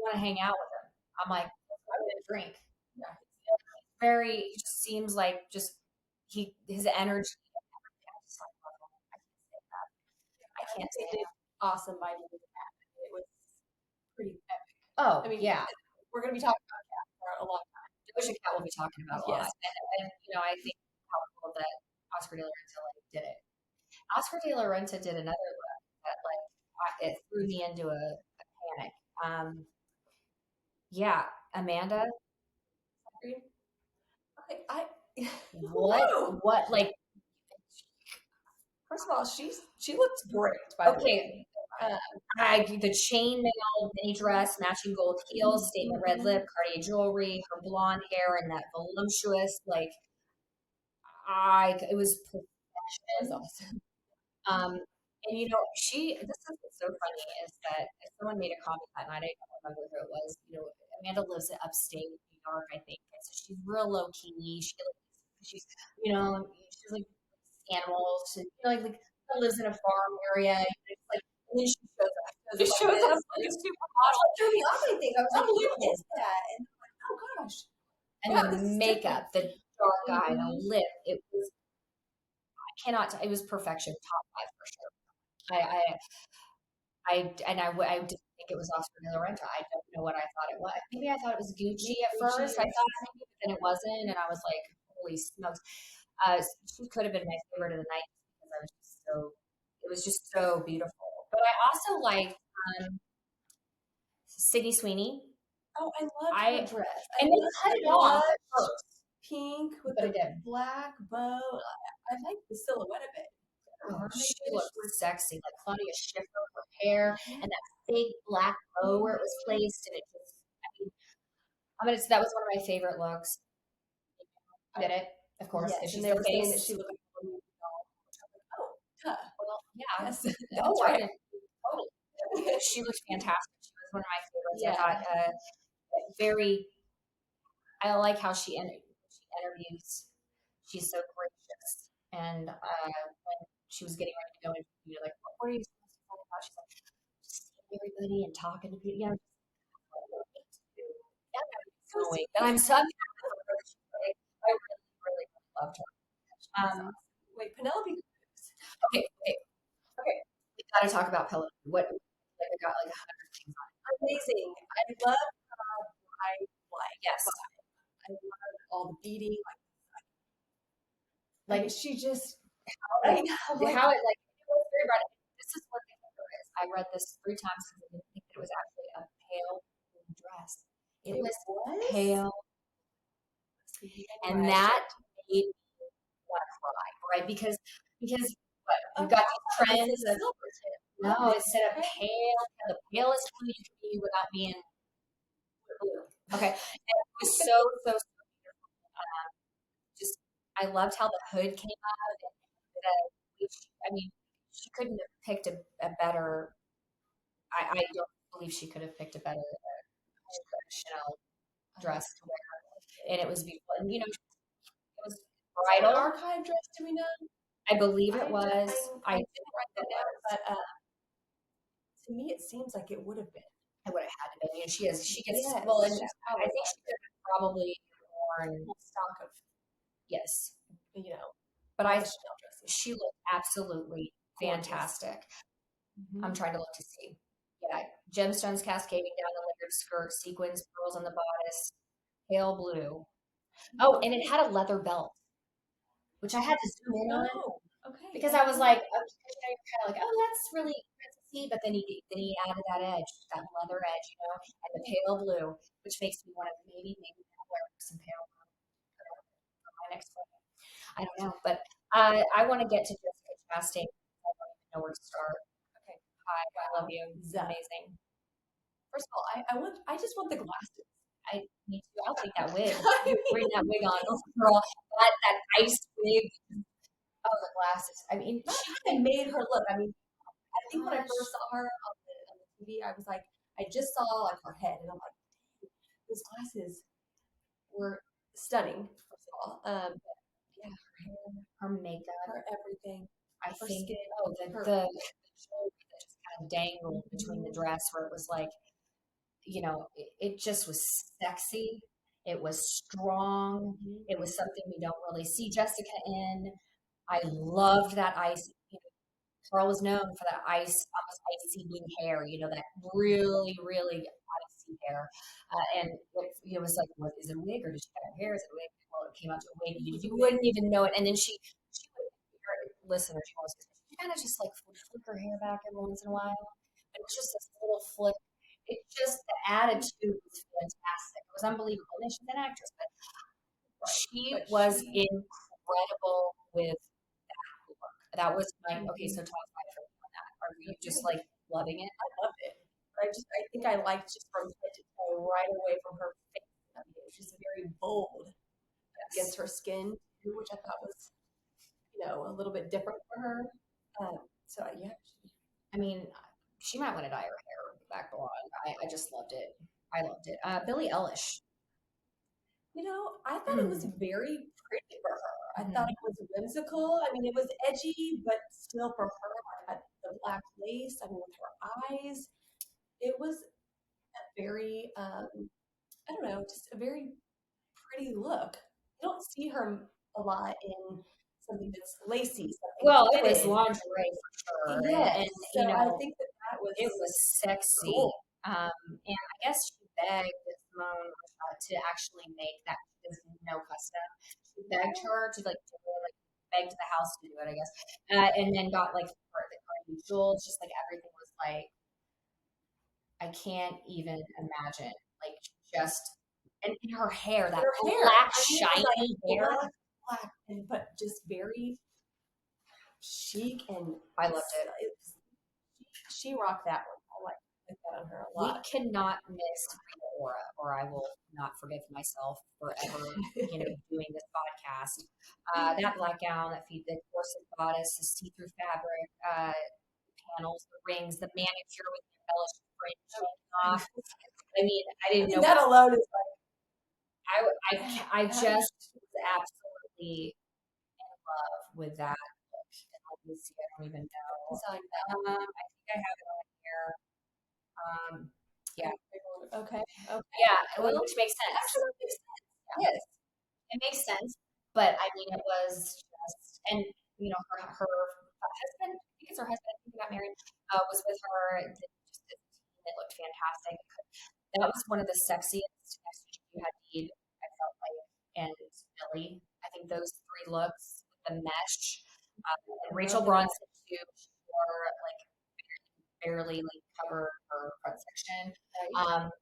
want to hang out with him. I'm like, I'm gonna drink. Yeah. He just seems like his energy. I can't say it. Awesome by doing that. It was pretty epic. Oh, I mean, yeah. We're going to be talking about that for a long time. Doja Cat will be talking about a lot. And I think it's helpful that Oscar de la Renta did it. Oscar de la Renta did another look that it threw me into a panic. Yeah, Amanda. Okay, what like? First of all, she looks great. By the way. The chainmail mini dress, matching gold heels, statement red lip, Cartier jewelry, her blonde hair, and that voluptuous it was perfection. It was awesome. And this is what's so funny is that if someone made a comment that night, I don't remember who it was. Amanda lives in upstate New York, I think, and so she's real low key. She's like animals, and like lives in a farm area. And it's like, and then she shows up like a supermodel. It threw me off. I think I was like, what is that? And I'm like, oh gosh. And the makeup, the dark eye, the lip, it was. It was perfection, top 5 for sure. I didn't think it was Oscar de la Renta. I don't know what I thought it was. Maybe I thought it was Gucci at first. I thought maybe, but then it wasn't, and I was like, holy smokes. She could have been my favorite of the night because it was just so beautiful. But I also liked Sydney Sweeney. Oh, I love her dress. And they cut it off first. Pink with the black bow. I like the silhouette of it. Oh, she looked sexy, like Claudia Schiffer, her hair, and that big black bow where it was placed, and that was one of my favorite looks. Did it, of course, because she's the face. That she looked like a movie doll. Well, yeah. Yes. Totally. She looked fantastic. She was one of my favorites. Yeah. I thought I like how she interviews. She's so gracious, and when she was getting ready to go into like, what are you supposed to talk about? She's like, just seeing everybody and talking to people. And I'm so happy for her. I really, really loved her. Wait, Penelope. Okay. We got to talk about Penelope. What? Like, I got like 100 things on it. Amazing. I love how I like. Yes. I love all the beating. Like she just. How it was very bright. This is what the color is. I read this 3 times because I didn't think that it was actually a pale dress. It was pale, and that made me want to cry, right? Because we've got these trends of instead of pale, the palest blue you can be without being blue. Okay, and it was so beautiful. I loved how the hood came out. She couldn't have picked a better. I don't believe she could have picked a better Chanel dress to wear, and it was beautiful. And it was bridal. An archive dress, do we know? I believe it was. I didn't write that down, but to me, it seems like it would have been. It would have had to be. And she gets yes, well, and I think she could have probably worn stock of but she looked absolutely fantastic. Mm-hmm. I'm trying to look to see. Yeah, gemstones cascading down the layered skirt, sequins, pearls on the bodice, pale blue. Oh, and it had a leather belt, which I had to zoom in on. Okay. Because I was like, you're kind of like, oh, that's really princessy, but then he added that edge, that leather edge, and the pale blue, which makes me want to maybe wear some pale blue for my next wedding. I don't know, but I want to get to Jessica Chastain. I don't even know where to start. Okay, hi, I love you. This is amazing. First of all, I just want the glasses. Me too. I'll take that wig. Bring that wig on, girl. That ice wig. Oh, the glasses. I mean, she made her look. I mean, I think when I first saw her on the TV, I was like, I just saw like her head, and I'm like, those glasses were stunning. First of all, yeah, her hair, her makeup, her everything, I her think, skin, oh, her. the joke that just kind of dangled between the dress where it was like, it just was sexy. It was strong. It was something we don't really see Jessica in. I loved that ice. Karl was known for that almost icy blue hair, that really, really icy hair. And it was like, what is it, a wig or did she cut her hair? Is it a wig? Well, it came out to a wig. You wouldn't even know it. And then she would, listener, she kind of just like flick her hair back every once in a while. It was just this little flick. It just, the attitude was fantastic. It was unbelievable. And she's an actress, but she was incredible with look. That was my okay. So top five for me on that. Are you just like loving it? I loved it. I think I liked just from head to toe right away from her face. I mean, it was just very bold against her skin, which I thought was, a little bit different for her. So yeah, I mean, she might want to dye her hair back blonde. I just loved it. I loved it. Billie Eilish. I thought it was very pretty for her. I thought it was whimsical. I mean, it was edgy, but still for her, like the black lace. I mean, with her eyes, it was a very, I don't know, just a very pretty look. You don't see her a lot in something that's lacy, something Well, it was fitted. lingerie for sure. Yes. And So I think that was it was sexy. cool. And I guess she begged Simone to actually make that. There's no custom. She begged her to begged the house to do it, I guess, and then got like the jewels. Just like everything was like, I can't even imagine. Like just and her hair, that Her hair, black I mean, shiny hair. black, but just very chic, and I loved it. She rocked that one. I like that on her a We lot. cannot miss Rita Ora, or I will not forgive myself for ever, doing this podcast. That black gown, the corset bodice, the see-through fabric, panels, the rings, the manicure with the embellished fringe taken off. I mean, I didn't know that alone is like. I just was absolutely in love with that look. Let me see, I don't even know. I think I have it on here. Yeah. Okay. Yeah, which makes sense. Actually, makes sense. Yeah. Yes, it makes sense. But I mean, it was just, and her husband, I think it's her husband, I think he got married, was with her. It looked fantastic. That was one of the sexiest messages you had need, I felt like, and Billy. I think those three looks, the mesh, and Rachel Bronson too, she wore like barely like cover her front section,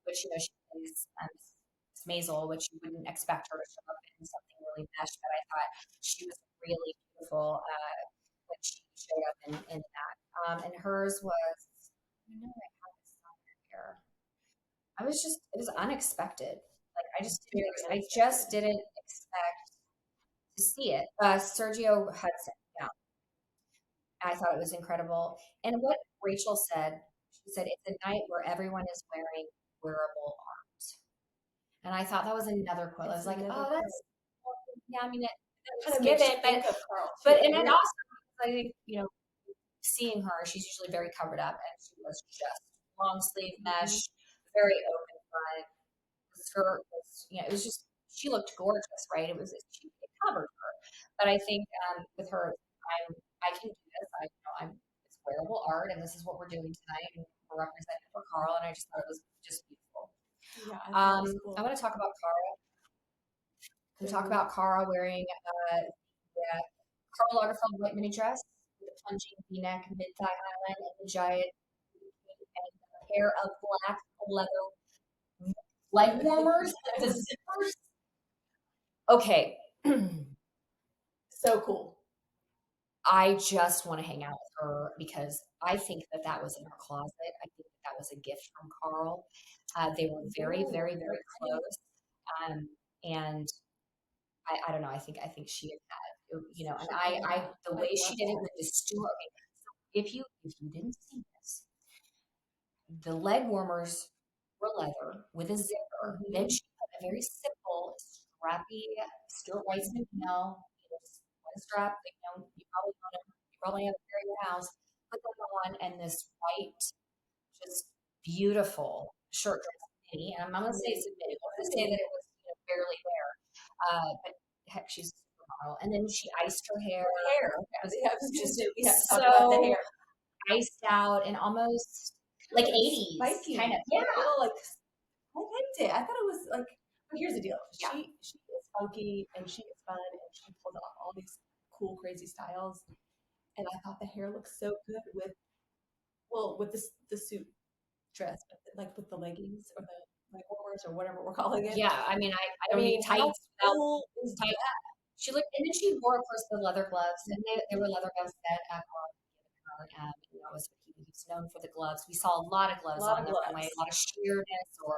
which she plays Miss Maisel, which you wouldn't expect her to show up in something really mesh. But I thought she was really beautiful when she showed up in that. And hers was, I know I have this on here. It was unexpected. Like I just didn't expect to see it. Sergio Hudson, yeah. I thought it was incredible. And what Rachel said, she said, it's a night where everyone is wearing wearable arms. And I thought that was another quote. I was like, oh, that's, yeah, I mean, it kind of given, but, and also, I think, seeing her, she's usually very covered up, and she was just long sleeve mesh, very open front. The skirt was, it was just, she looked gorgeous, right? It covered her. But I think with her, I can do this. It's wearable art, and this is what we're doing tonight. And we're representing for Karl, and I just thought it was just beautiful. Yeah, cool. I want to talk about Karl. Can we talk about Karl wearing Karl Lagerfeld white mini dress with a plunging V-neck, mid-thigh highline, and a giant and a pair of black leather leg warmers with the zippers. Okay. So cool. I just want to hang out with her because I think that was in her closet. I think that was a gift from Karl. They were very, very, very close. And I don't know. I think she had, and the way she did it with the Stuart. Okay, so if you didn't see this, the leg warmers were leather with a zipper. Then Mm-hmm. she put a very simple, strappy Stuart Weitzman, just one strap. You probably own them. You probably have a pair in your house. Put them on, and this white, just beautiful shirt dress mini. And I'm gonna say it's a mini. I'm gonna say that it was barely there. But heck, she's a supermodel. And then she iced her hair. Her hair. It was just We have to talk about the so hair. iced out and almost like 80s Spiky. kind of. Yeah. A little like, I liked it. I thought it was like, but here's the deal. Yeah. She is funky and she is fun and she pulls off all these cool, crazy styles. And I thought the hair looked so good with the suit dress, but like with the leggings or the leg warmers or whatever we're calling it. Yeah, I mean, I don't need tights. Cool is tight. She looked, and then she wore, of course, the leather gloves, and they were leather gloves that Karl gave her. That was what he's known for, the gloves. We saw a lot of gloves on the runway, a lot of sheerness or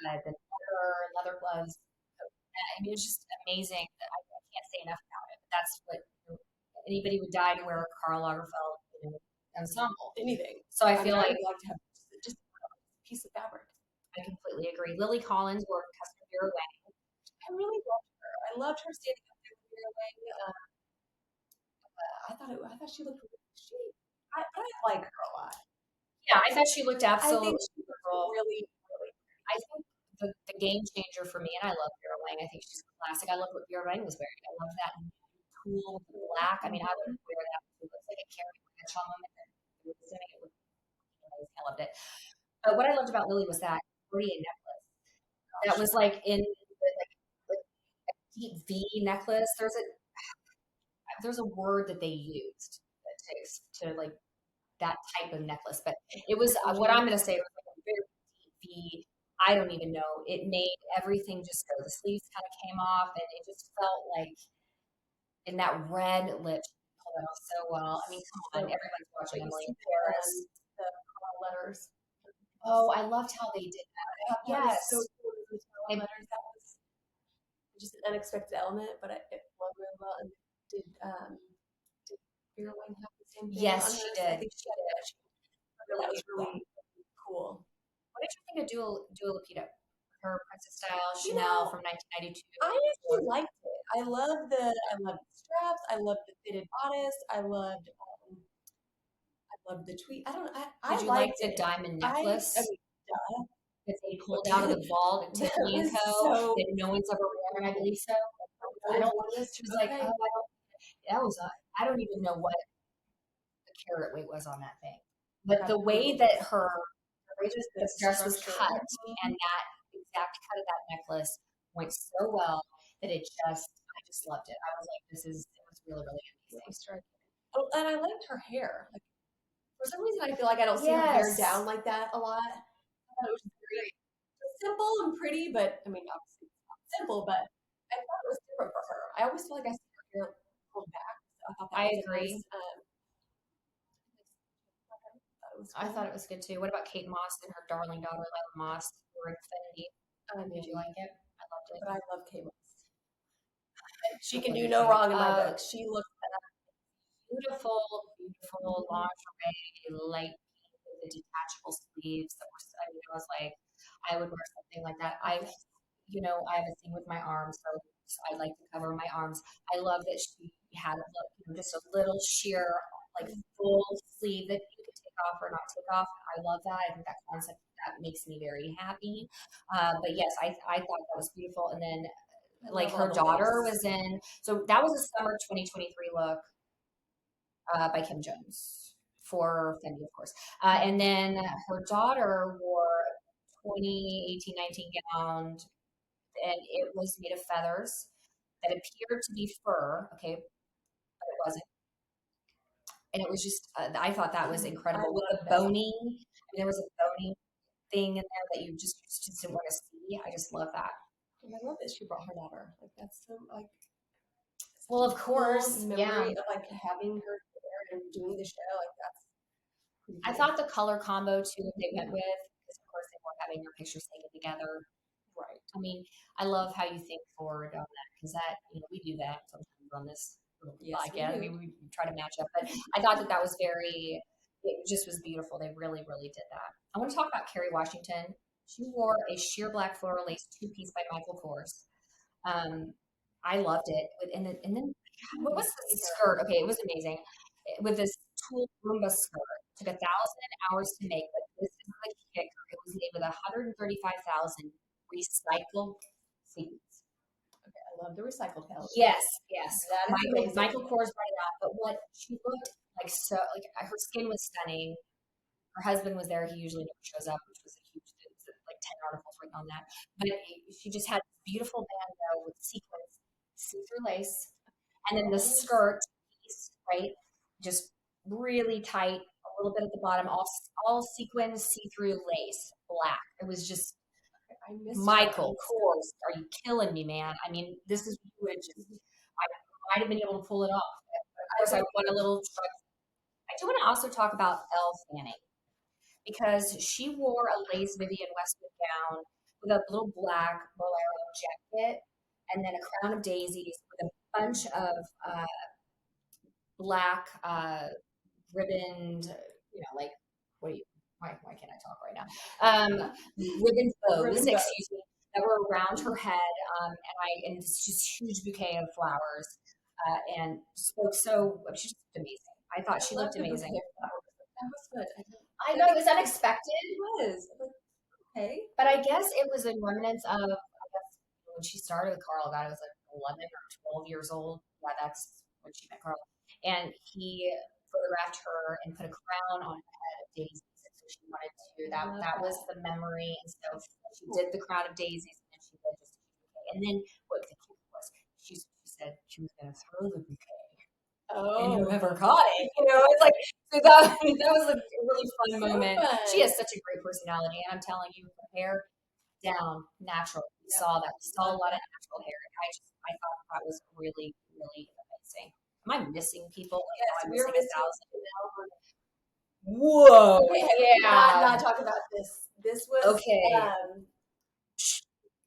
the leather gloves. I mean, it was just amazing. I can't say enough about it. That's what anybody would die to wear a Karl Lagerfeld ensemble. Anything. So I feel like to have just a piece of fabric. I completely agree. Lily Collins wore custom Vera Wang. I really loved her. I loved her standing up there with Vera Wang. I thought she looked really. I like her a lot. Yeah, I thought she looked absolutely. I think she looked really, really. I think the game changer for me, and I love Vera Wang. I think she's classic. I love what Vera Wang was wearing. I love that cool black. I mean, I would wear that. It looks like a Carrie Bradshaw moment. I loved it. But what I loved about Lily was that Freudian necklace. That was like in like a deep V necklace. There's a word that they used to like that type of necklace, but it was what I'm going to say was like a very deep V. I don't even know. It made everything just go. The sleeves kind of came off, and it just felt like in that red lip, she pulled it off so well. I mean, come on, everyone's watching Emily in Paris. The letters. Oh, I loved how they did that. Yes. So cool with the letters. That was just an unexpected element, but it flowed really well. And did Vera Wang have the same thing? Yes, she did. I think she did. That was really cool. What did you think of Dua Lipa? Her Princess Style Chanel from 1992. I actually liked it. I loved the straps. I loved the fitted bodice. I loved the tweed. Did you like the diamond necklace that they pulled out of the vault at Tiffany & Co. that no one's ever worn? I believe so. I don't. She was like, oh, I don't even know what the carat weight was on that thing. But the way that the dress was cut and that exact cut of that necklace went so well that I just loved it. I was like, it was really, really amazing. Oh, and I liked her hair. Like, for some reason, I feel like I don't see her hair down like that a lot. I thought it was very simple and pretty, but I mean, obviously it's not simple, but I thought it was different for her. I always feel like I see her hair pulled back. So I thought that was agree. Nice, I thought it was good too. What about Kate Moss and her darling daughter, Lila Moss, who were Infinity? Did you like it? I loved it. But I love Kate Moss. She can do no wrong in my book. She looks beautiful, beautiful lingerie, light pink with the detachable sleeves. I was like, I would wear something like that. I have a thing with my arms, so I like to cover my arms. I love that she had just a little sheer, like full sleeve that you could take off or not take off. I love that. I think that concept that makes me very happy. But yes, I thought that was beautiful. And then like her daughter was in, so that was a summer 2023 look by Kim Jones for Fendi, of course. And then her daughter wore 2018-19 gown, and it was made of feathers that appeared to be fur, okay, but it wasn't. And it was just, I thought that was incredible. With the boning, there was a boning thing in there that you just didn't want to see. I just love that. And I love that she brought her daughter. Like, that's so, like, well, of course, memory of, like, having her there and doing the show. Like, that's pretty I thought the color combo, too, that they went with, because, of course, they weren't having your pictures taken together. Right. I mean, I love how you think forward on that, because we do that sometimes on this little podcast. I mean, we try to match up, but I thought that was very, it just was beautiful. They really, really did that. I want to talk about Kerry Washington. She wore a sheer black floral lace two-piece by Michael Kors. Um, I loved it. And then what was the skirt? Okay, it was amazing. With this tulle Roomba skirt, it took 1,000 hours to make, but this is the kicker. It was made with 135,000 recycled sequins. Okay, I love the recycled element. Yes, yes. That is amazing. Michael Kors brought it out, but what she looked like, so like her skin was stunning. Her husband was there. He usually never shows up, which was a huge thing. Like 10 articles written on that. But she just had this beautiful bandeau with sequins, see-through lace, and then the skirt piece, right? Just really tight, a little bit at the bottom, all sequins, see-through lace, black. It was just Michael Kors. Are you killing me, man? I mean, this is I might have been able to pull it off. Of course, I want a little. I do want to also talk about Elle Fanning, because she wore a lace Vivienne Westwood gown with a little black bolero jacket and then a crown of daisies with a bunch of black ribboned, like, what do you, why can't I talk right now? Ribbon bows, excuse me, that were around her head, and this just huge bouquet of flowers, and spoke so, she just looked amazing. I thought she looked amazing. That was good. I know, it was unexpected. It was. Okay. But I guess it was in remnants of, when she started with Karl, God, I was like 11 or 12 years old. Yeah, that's when she met Karl. And he photographed her and put a crown on her head of daisies. So she wanted to, that was the memory. And so she did the crown of daisies, and then she did just a bouquet. And then what the cute was, she said she was going to throw the bouquet. Oh. And whoever caught it, it's like, so that was a really fun moment. She has such a great personality, and I'm telling you, her hair down natural. We saw that. We saw a lot of natural hair, and I thought that was really, really amazing. Am I missing people? Yes, we're missing 1,000. Whoa! Okay, yeah. Not talk about this. This was okay.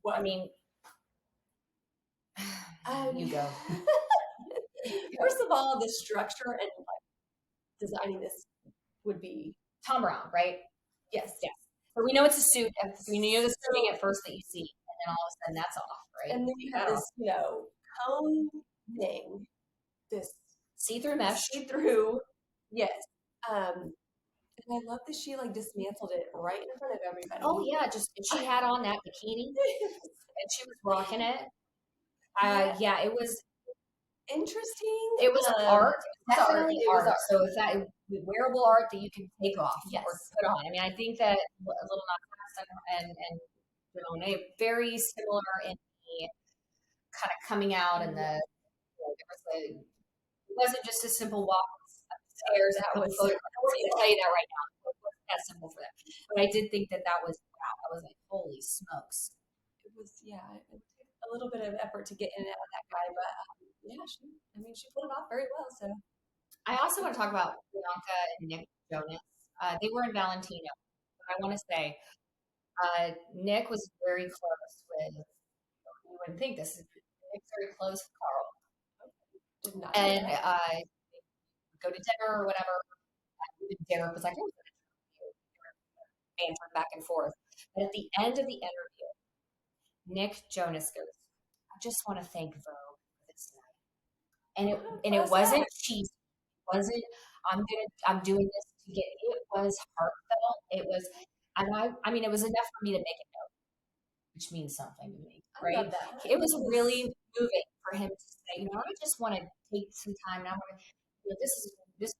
Well, I mean, you go. First of all, the structure and designing this would be Tom Brown, right? Yes. So we know it's a suit. We know the suiting at first that you see, and then all of a sudden that's off, right? And then you have this, cone thing, this see-through mesh. See-through, yes. And I love that she dismantled it right in front of everybody. Oh yeah, she had on that bikini, and she was rocking it. Yeah, it was interesting. It was art, definitely art. So it's that wearable art that you can take off or put on. I mean, I think that Little Nas and Jonah very similar in the kind of coming out and the it wasn't just a simple walk upstairs. I was going to tell you that right now. It wasn't that simple for them. But I did think that was wow. I was like, holy smokes. It was it took a little bit of effort to get in and out of that guy, but she pulled it off very well. So I also want to talk about Bianca and Nick Jonas. They were in Valentino. I want to say Nick was very close with. You wouldn't think this. Nick's very close with Karl. And go to dinner or whatever. Dinner was like, bantered back and forth. But at the end of the interview, Nick Jonas goes, "I just want to thank Vogue for this night," and it wasn't cheesy. It wasn't I'm doing this to get. It was heartfelt. It was, and I mean, it was enough for me to make a note, which means something to me, right? It was really moving for him to say, I just want to take some time, and I want to, this is really beautiful.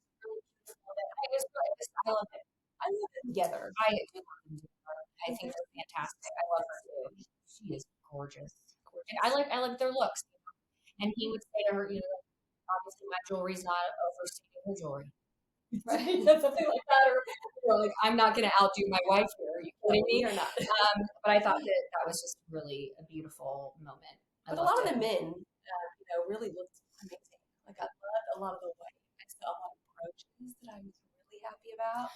I love it. I love it together. I do love them together. I think they're fantastic. I love her too. She is gorgeous. And I like their looks. And he would say to her, obviously my jewelry's not overstating her jewelry. Right? Something like that. Or I'm not going to outdo my wife here. Are you kidding me or not? But I thought that was just really a beautiful moment. But a lot of the men, really looked amazing. I loved a lot of the white. I saw a lot of brooches that I was really happy about.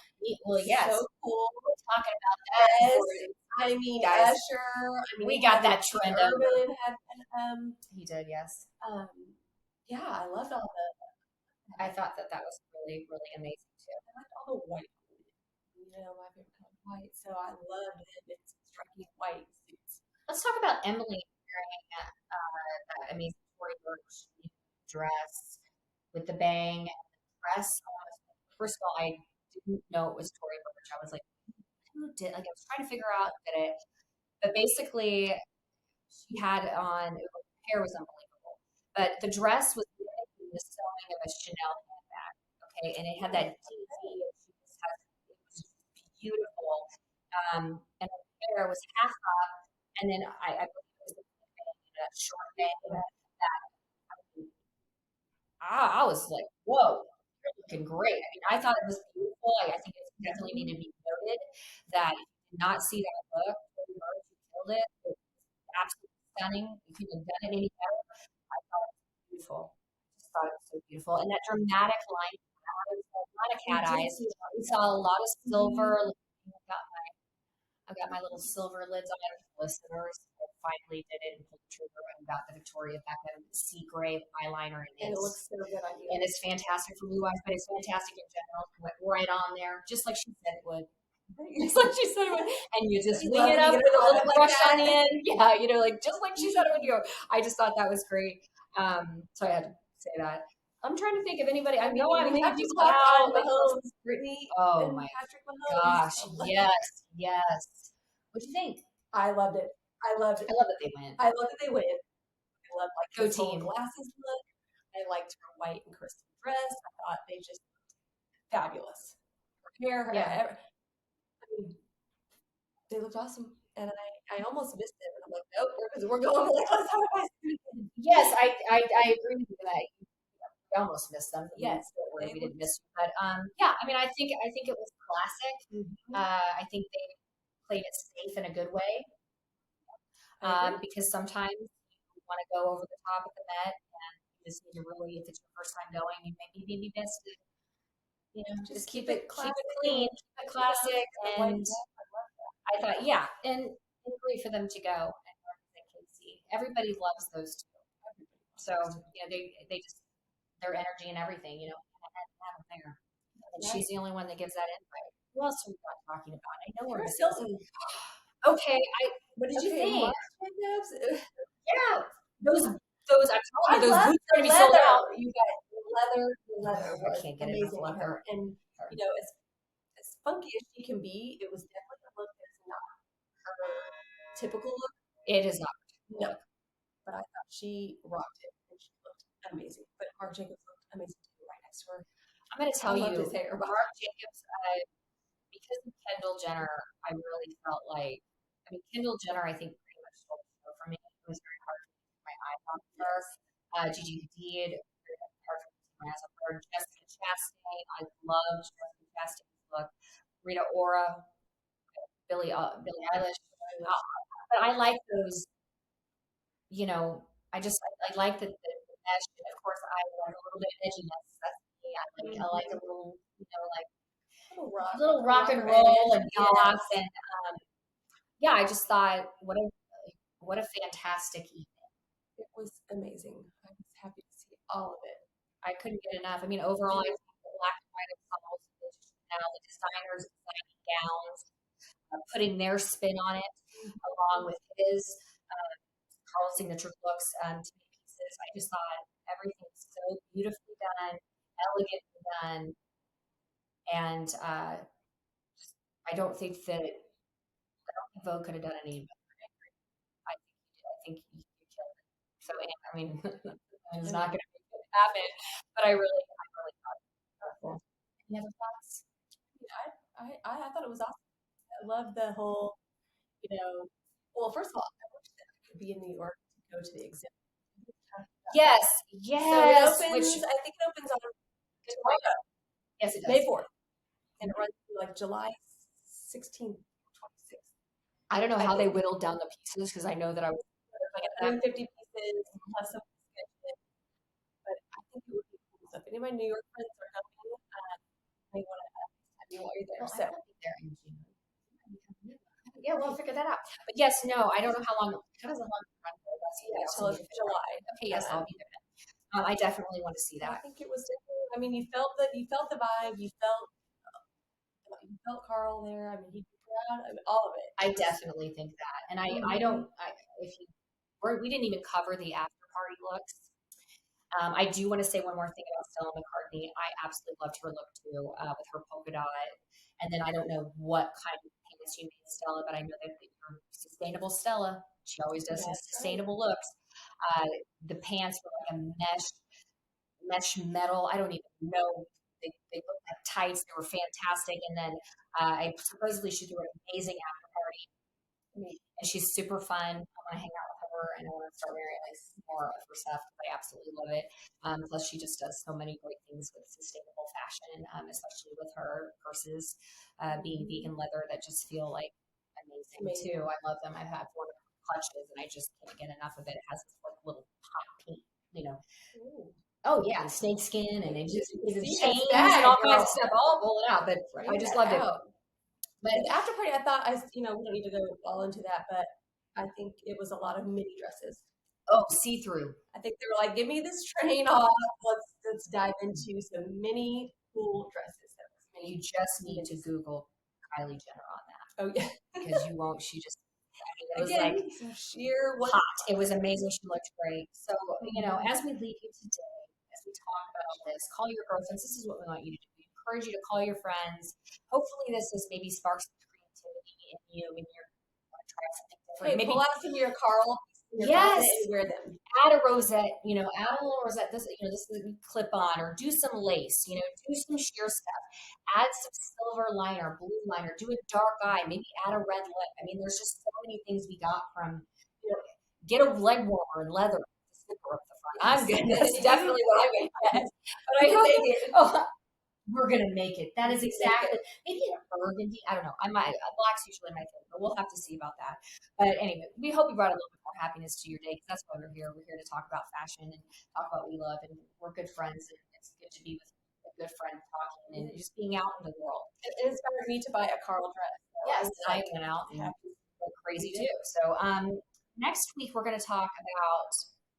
Well, yes. So cool. We're talking about that. Yes. Guys, Usher. We got that trend. Urban had, he did, yes. I loved all the I thought that was really, really amazing too. I liked all the white. My favorite color is white, so I loved it. It's striking white suits. Let's talk about Emily wearing that amazing Tory Burch dress with the bang and the dress. First of all, I didn't know it was Tory Burch. I was like, who did? Like, I was trying to figure out did it, but basically, she had on. Her hair was unbelievable, but the dress was the sewing of a Chanel handbag. Okay, and it had that deep. It was beautiful, and her hair was half up, and then I believe it was a short bang that I was like, whoa, you're looking great. I mean, I thought it was beautiful. I think it definitely needed to be noted that if you did not see that look, you killed it. It was absolutely stunning. You couldn't have done it any better. I thought it was beautiful. I just thought it was so beautiful. And that dramatic line, a lot of cat eyes. We saw a lot of silver. I've got my little silver lids on listeners. I finally did it and pulled the trigger and got the Victoria Beckham sea gray eyeliner. And it looks so good on you. And it's fantastic for blue eyes, but it's fantastic in general. It went right on there, just like she said it would. Just like she said it would. And you just wing it up with a little brush on the end. Yeah, like just like she said it would go. I just thought that was great. So I had to say that. I'm trying to think of anybody. I know I'm happy people to out. Mahomes, Brittany, oh and my Patrick Mahomes. Gosh, yes. What do you think? I loved it. I love that they went. I love that they went. I love Go team. Glasses look. I liked her white and crystal dress. I thought they just fabulous. Her hair, yeah. I mean, they looked awesome, and I almost missed it. And I'm like, nope, we're going. Yes, I agree with you that. We almost missed them. Yes, we didn't miss them. But yeah, I mean, I think it was classic. Mm-hmm. I think they played it safe in a good way. Because sometimes you want to go over the top of the Met, and you just need to really, if it's your first time going, you maybe missed it. Just keep it clean, keep it classic, and I thought, yeah, and great for them to go and Casey. Everybody loves those two. So they just their energy and everything, and there. And she's the only one that gives that invite. Who else are we not talking about? I know we're Hilton. Okay, what did you think? Yeah, those. I'm telling you, those boots are going to be sold out. You got leather. I can't get amazing enough leather. And as funky as she can be, it was definitely a look that's not her typical look. It is not. No, but I thought she rocked it and she looked amazing. But Marc Jacobs looked amazing too, right next to her. I'm going to tell you, his hair. Marc Jacobs, because of Kendall Jenner, I really felt like, Kendall Jenner, I think, pretty much stole the show for me. It was very hard to keep my eyes on her. Gigi Hadid, very hard to keep my eyes on her. Jessica Chastain, I loved Jessica Chastain's look. Rita Ora, Billie Eilish. But I like those, I like the mesh. And of course, I like a little bit of edginess. That's me. I like a little, little rock and roll and goth. And yeah, I just thought, what a fantastic evening. It was amazing. I was happy to see all of it. I couldn't get enough. Overall, I think the black and white ensembles, now the designers designing gowns, putting their spin on it, along with his Karl signature looks to make pieces. I just thought everything was so beautifully done, elegantly done, and I don't think Vogue could have done any better. I think you killed it. So, it's not going to happen, but I really thought it was powerful. Any other thoughts? I thought it was awesome. I love the whole, well, first of all, I wish that I could be in New York to go to the exhibit. Yes. So it opens, I think it opens on tomorrow. Yes, it does. May 4th. And it runs through like July 16th, 26th. I don't know how they whittled down the pieces, because I know that I was like 150 pieces plus some sketches. But I think it would be cool. So if any of my New York friends are coming, they want to have you while you're there. Well, so I will be there in June. Yeah, we'll figure that out. But yes, no, I don't know how long the run for. Until July. Okay, yes, I'll be there. I definitely want to see that. I think it was definitely, I I mean, you felt the vibe, you felt Karl there. I mean, he'd be proud. I mean, all of it. I definitely think that. And I don't, if you, we didn't even cover the after party looks. I do want to say one more thing about Stella McCartney. I absolutely loved her look too, with her polka dot. And then I don't know what kind of pants you made, Stella, but I know that you're sustainable Stella. She always does some That's right. sustainable looks. The pants were like a mesh metal. I don't even know. They looked like tights. They were fantastic. And then I supposedly she threw an amazing after party, and she's super fun. I want to hang out with her, and I want to start wearing like more of her stuff. I absolutely love it. Plus, she just does so many great things with sustainable fashion, especially with her purses being vegan leather that just feel like amazing too. I love them. I've had one of her clutches, and I just can't get enough of it. It has this like little hot pink, you know. Ooh. Oh yeah, and snake skin, and it just chains and all kinds of stuff, all bullet out. But I just loved it. But the after party, I thought, we don't need to go all into that, but I think it was a lot of mini dresses. Oh, see through. I think they were like, "Give me this train off. Let's dive into some mini cool dresses." You just need to Google Kylie Jenner on that. Oh yeah, because you won't. She just. It was again, like sheer hot. It was amazing. She looked great. So as we leave you today, as we talk about all this, call your girlfriends. This is what we want you to do. We encourage you to call your friends. Hopefully, this has maybe sparked some creativity in you, and you're going to try something different. Hey, maybe pull out some of your Karl. Yes, and wear them. Add a rosette, add a little rosette. This clip on, or do some lace. Do some sheer stuff. Add some silver liner, blue liner. Do a dark eye. Maybe add a red lip. I mean, there's just so many things we got from. Get a leg warmer and leather. Zipper up the front. I'm good. That's definitely what I'm gonna get. But I think we're gonna make it. That is exactly maybe a burgundy. I don't know. Black's usually my thing, but we'll have to see about that. But anyway, we hope we brought a little bit more happiness to your day because that's why we're here. We're here to talk about fashion and talk about what we love, and we're good friends. And it's good to be with a good friend talking and just being out in the world. It inspired me to buy a Karl dress. Yes, I went out and went crazy too. So next week we're going to talk about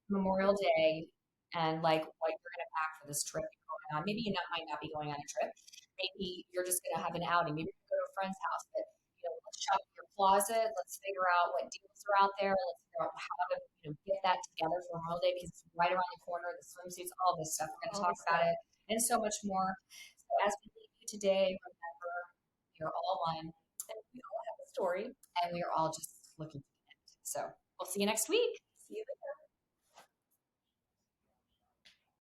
Memorial Day and like what you're going to pack for this trip going on. Maybe you might not be going on a trip. Maybe you're just going to have an outing. Maybe you're going to go to a friend's house. But let's shop in your closet. Let's figure out what deals are out there. Let's figure out how to get that together for Memorial Day because it's right around the corner. The swimsuits, all this stuff. We're going to talk about it and so much more. So as we leave you today, remember we are all one, and we all have a story, and we are all just looking to connect. So we'll see you next week. See you later.